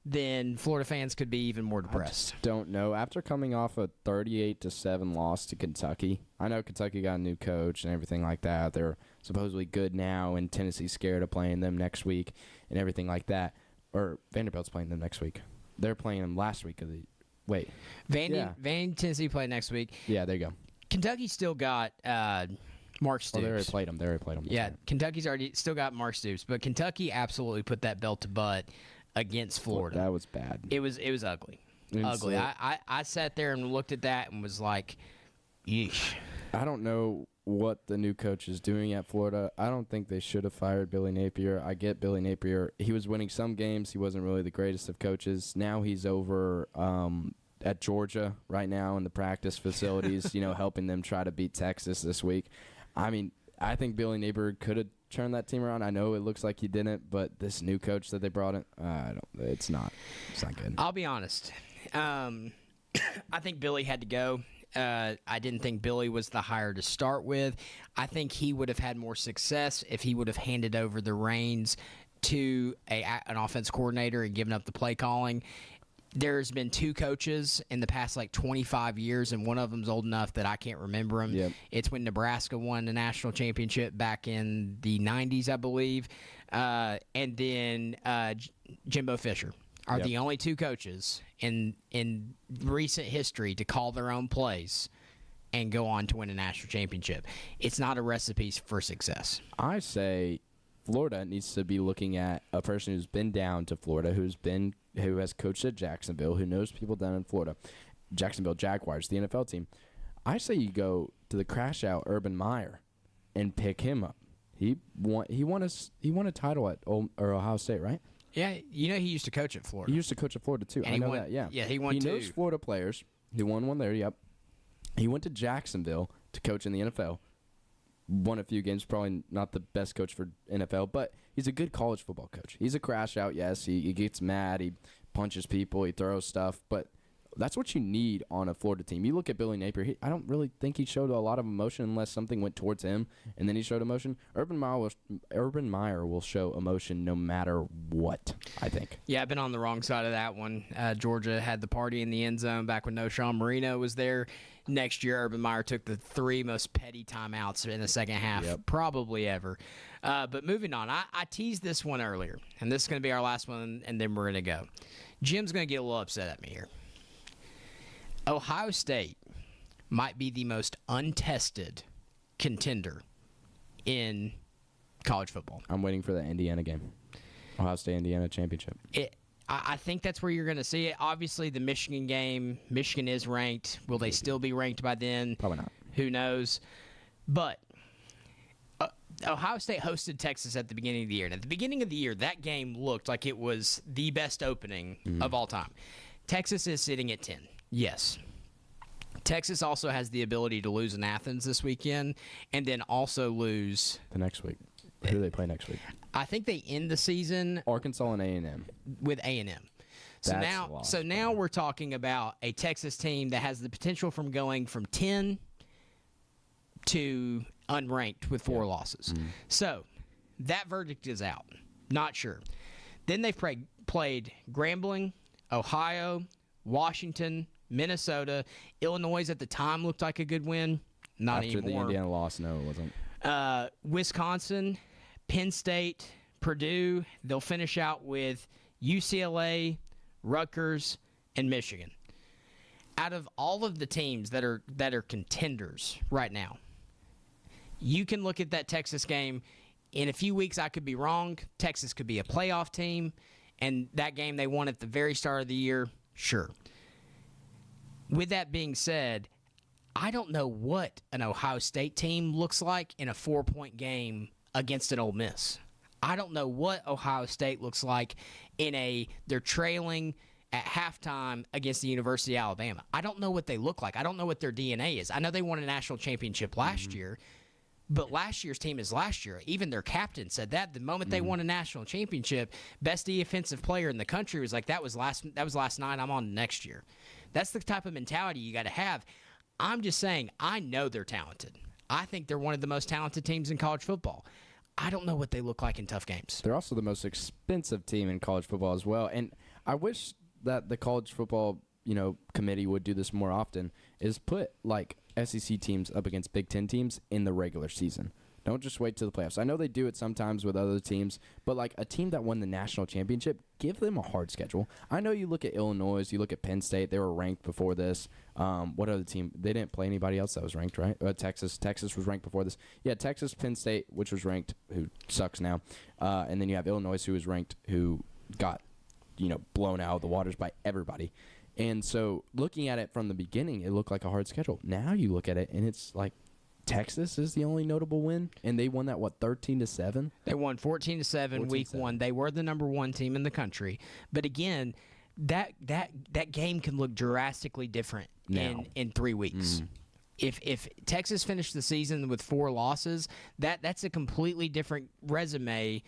then Florida fans could be even more depressed. I just don't know. After coming off a 38-7 loss to Kentucky, I know Kentucky got a new coach and everything like that. They're supposedly good now, and Tennessee's scared of playing them next week and everything like that. Or Vanderbilt's playing them next week. They're playing them last week of the Wait. Vandy, Tennessee play next week. Yeah, there you go. Kentucky still got Mark Stoops. Oh, they already played them. Yeah, Kentucky's already still got Mark Stoops, but Kentucky absolutely put that belt to butt against Florida. That was bad. It was ugly. Ugly. I sat there and looked at that and was like, yeesh. I don't know what the new coach is doing at Florida. I don't think they should have fired Billy Napier. I get Billy Napier. He was winning some games. He wasn't really the greatest of coaches. Now he's over at Georgia right now in the practice facilities, helping them try to beat Texas this week. I think Billy Napier could have turned that team around. I know it looks like he didn't, but this new coach that they brought in, it's not good. I'll be honest. I think Billy had to go. I didn't think Billy was the hire to start with. I think he would have had more success if he would have handed over the reins to an offense coordinator and given up the play calling. There's been 2 coaches in the past 25 years, and one of them's old enough that I can't remember him. Yep. It's when Nebraska won the national championship back in the 90s, I believe. And then Jimbo Fisher are the only 2 coaches in recent history to call their own plays and go on to win a national championship. It's not a recipe for success. I say Florida needs to be looking at a person who's been down to Florida, who has coached at Jacksonville, who knows people down in Florida. Jacksonville Jaguars, the NFL team. I say you go to the crash out Urban Meyer and pick him up. He won a title at Ohio State, right? Yeah, he used to coach at Florida. He used to coach at Florida too. And I know that. Yeah, yeah, he won 2. He knows Florida players. He won one there. Yep. He went to Jacksonville to coach in the NFL. Won a few games. Probably not the best coach for NFL, but he's a good college football coach. He's a crash out. Yes, he gets mad. He punches people. He throws stuff, but that's what you need on a Florida team. You look at Billy Napier. I don't really think he showed a lot of emotion unless something went towards him, and then he showed emotion. Urban Meyer will show emotion no matter what, I think. Yeah, I've been on the wrong side of that one. Georgia had the party in the end zone back when Sean Marino was there. Next year, Urban Meyer took the 3 most petty timeouts in the second half, probably ever. But moving on, I teased this one earlier, and this is going to be our last one, and then we're going to go. Jim's going to get a little upset at me here. Ohio State might be the most untested contender in college football. I'm waiting for the Indiana game. Ohio State-Indiana championship. I think that's where you're going to see it. Obviously, the Michigan game, Michigan is ranked. Will they still be ranked by then? Probably not. Who knows? But Ohio State hosted Texas at the beginning of the year. And at the beginning of the year, that game looked like it was the best opening of all time. Texas is sitting at 10. Yes. Texas also has the ability to lose in Athens this weekend and then also lose the next week. Who do they play next week? I think they end the season Arkansas and A&M. With A&M. So now we're talking about a Texas team that has the potential from going from 10 to unranked with 4 losses. So that verdict is out. Not sure. Then they've played Grambling, Ohio, Washington, Minnesota. Illinois at the time looked like a good win. Not After anymore. the Indiana loss, no, it wasn't. Wisconsin, Penn State, Purdue. They'll finish out with UCLA, Rutgers, and Michigan. Out of all of the teams that are contenders right now, you can look at that Texas game. In a few weeks, I could be wrong. Texas could be a playoff team, and that game they won at the very start of the year, sure. With that being said, I don't know what an Ohio State team looks like in a 4-point game against an Ole Miss. I don't know what Ohio State looks like they're trailing at halftime against the University of Alabama. I don't know what they look like. I don't know what their DNA is. I know they won a national championship last year, but last year's team is last year. Even their captain said that the moment they won a national championship, best defensive player in the country was like, that was last night, I'm on next year. That's the type of mentality you got to have. I'm just saying, I know they're talented. I think they're one of the most talented teams in college football. I don't know what they look like in tough games. They're also the most expensive team in college football as well. And I wish that the college football, committee would do this more often, is put like SEC teams up against Big Ten teams in the regular season. Don't just wait till the playoffs. I know they do it sometimes with other teams, but like a team that won the national championship, give them a hard schedule. I know you look at Illinois, you look at Penn State, they were ranked before this. What other team? They didn't play anybody else that was ranked, right? Texas was ranked before this. Yeah, Texas, Penn State, which was ranked, who sucks now. And then you have Illinois, who was ranked, who got, blown out of the waters by everybody. And so looking at it from the beginning, it looked like a hard schedule. Now you look at it, and it's like, Texas is the only notable win, and they won that 13-7. They won 14-7 week 1. They were the number 1 team in the country, but again, that game can look drastically different in 3 weeks. If Texas finished the season with 4 losses, that's a completely different resume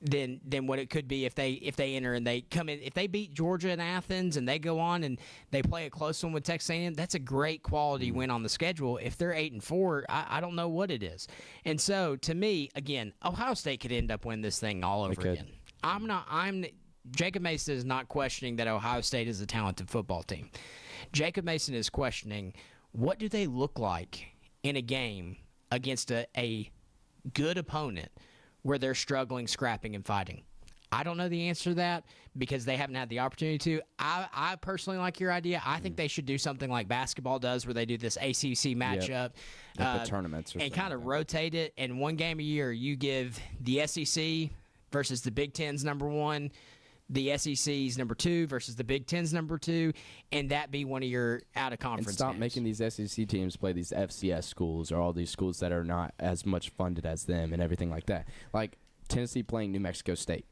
than what it could be if they enter and they come in. If they beat Georgia in Athens and they go on and they play a close one with Texas A&M, that's a great quality win on the schedule. If they're 8-4, I don't know what it is. And so to me, again, Ohio State could end up winning this thing all over again. Jacob Mason is not questioning that Ohio State is a talented football team. Jacob Mason is questioning, what do they look like in a game against a good opponent where they're struggling, scrapping, and fighting? I don't know the answer to that because they haven't had the opportunity to. I personally like your idea. I think they should do something like basketball does where they do this ACC matchup. Like the tournaments. And kind of rotate it. And one game a year, you give the SEC versus the Big Ten's number 1, the SEC's number 2 versus the Big Ten's number 2, and that be one of your out-of-conference And stop games. making these SEC teams play these FCS schools or all these schools that are not as much funded as them and everything like that. Like Tennessee playing New Mexico State.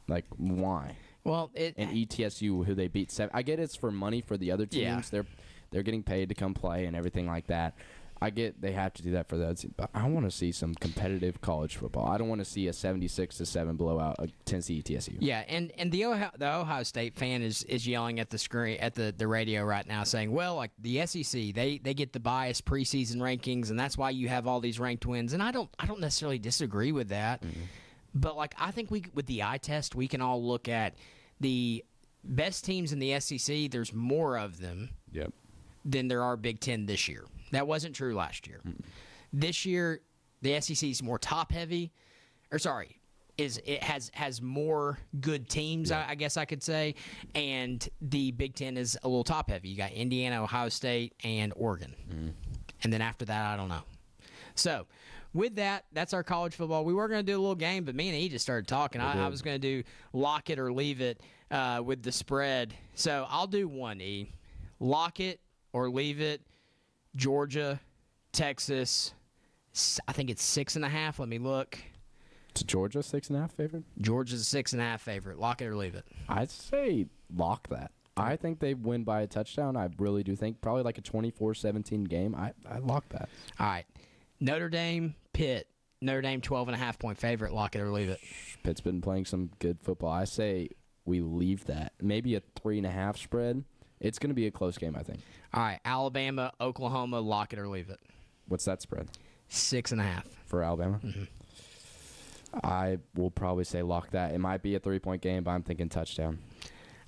Like, why? Well, and ETSU, who they beat 7. I get it's for money for the other teams. Yeah. They're getting paid to come play and everything like that. I get they have to do that for those, but I want to see some competitive college football. I don't want to see a 76-7 blowout of Tennessee ETSU. Yeah, and the Ohio State fan is yelling at the screen at the radio right now, saying, "Well, like the SEC, they get the biased preseason rankings, and that's why you have all these ranked wins." And I don't necessarily disagree with that, but like I think with the eye test, we can all look at the best teams in the SEC. There's more of them than there are Big Ten this year. That wasn't true last year. This year, the SEC is more top-heavy. It has more good teams, I guess I could say, and the Big Ten is a little top-heavy. You got Indiana, Ohio State, and Oregon. And then after that, I don't know. So with that, that's our college football. We were going to do a little game, but me and E just started talking. I was going to do lock it or leave it with the spread. So I'll do one, E. Lock it or leave it. Georgia, Texas. I think it's 6.5. Let me look. It's Georgia 6.5 favorite? Georgia's a 6.5 favorite. Lock it or leave it. I'd say lock that. I think they win by a touchdown. I really do think probably like a 24-17 game. I lock that. All right. Notre Dame, Pitt. Notre Dame 12.5-point favorite. Lock it or leave it. Pitt's been playing some good football. I say we leave that. Maybe a 3.5 spread. It's going to be a close game, I think. All right. Alabama, Oklahoma. Lock it or leave it. What's that spread? 6.5 for Alabama. Mm-hmm. I will probably say lock that. It might be a 3-point game, but I'm thinking touchdown.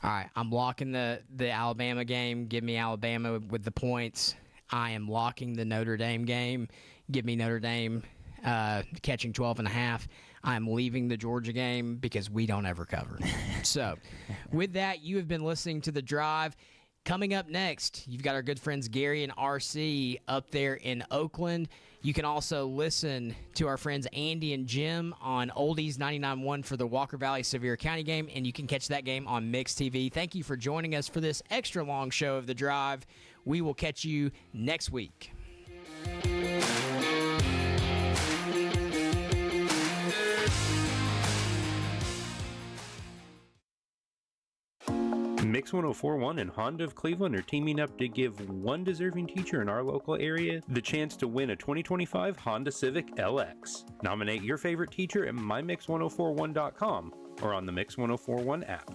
All right, I'm locking the Alabama game. Give me Alabama with the points. I am locking the Notre Dame game. Give me Notre Dame catching 12.5. I'm leaving the Georgia game because we don't ever cover. So, with that, you have been listening to The Drive. Coming up next, you've got our good friends Gary and RC up there in Oakland. You can also listen to our friends Andy and Jim on Oldies 99.1 for the Walker Valley Sevier County game, and you can catch that game on Mix TV. Thank you for joining us for this extra long show of The Drive. We will catch you next week. Mix 104.1 and Honda of Cleveland are teaming up to give one deserving teacher in our local area the chance to win a 2025 Honda Civic LX. Nominate your favorite teacher at mymix1041.com or on the Mix 1041 app.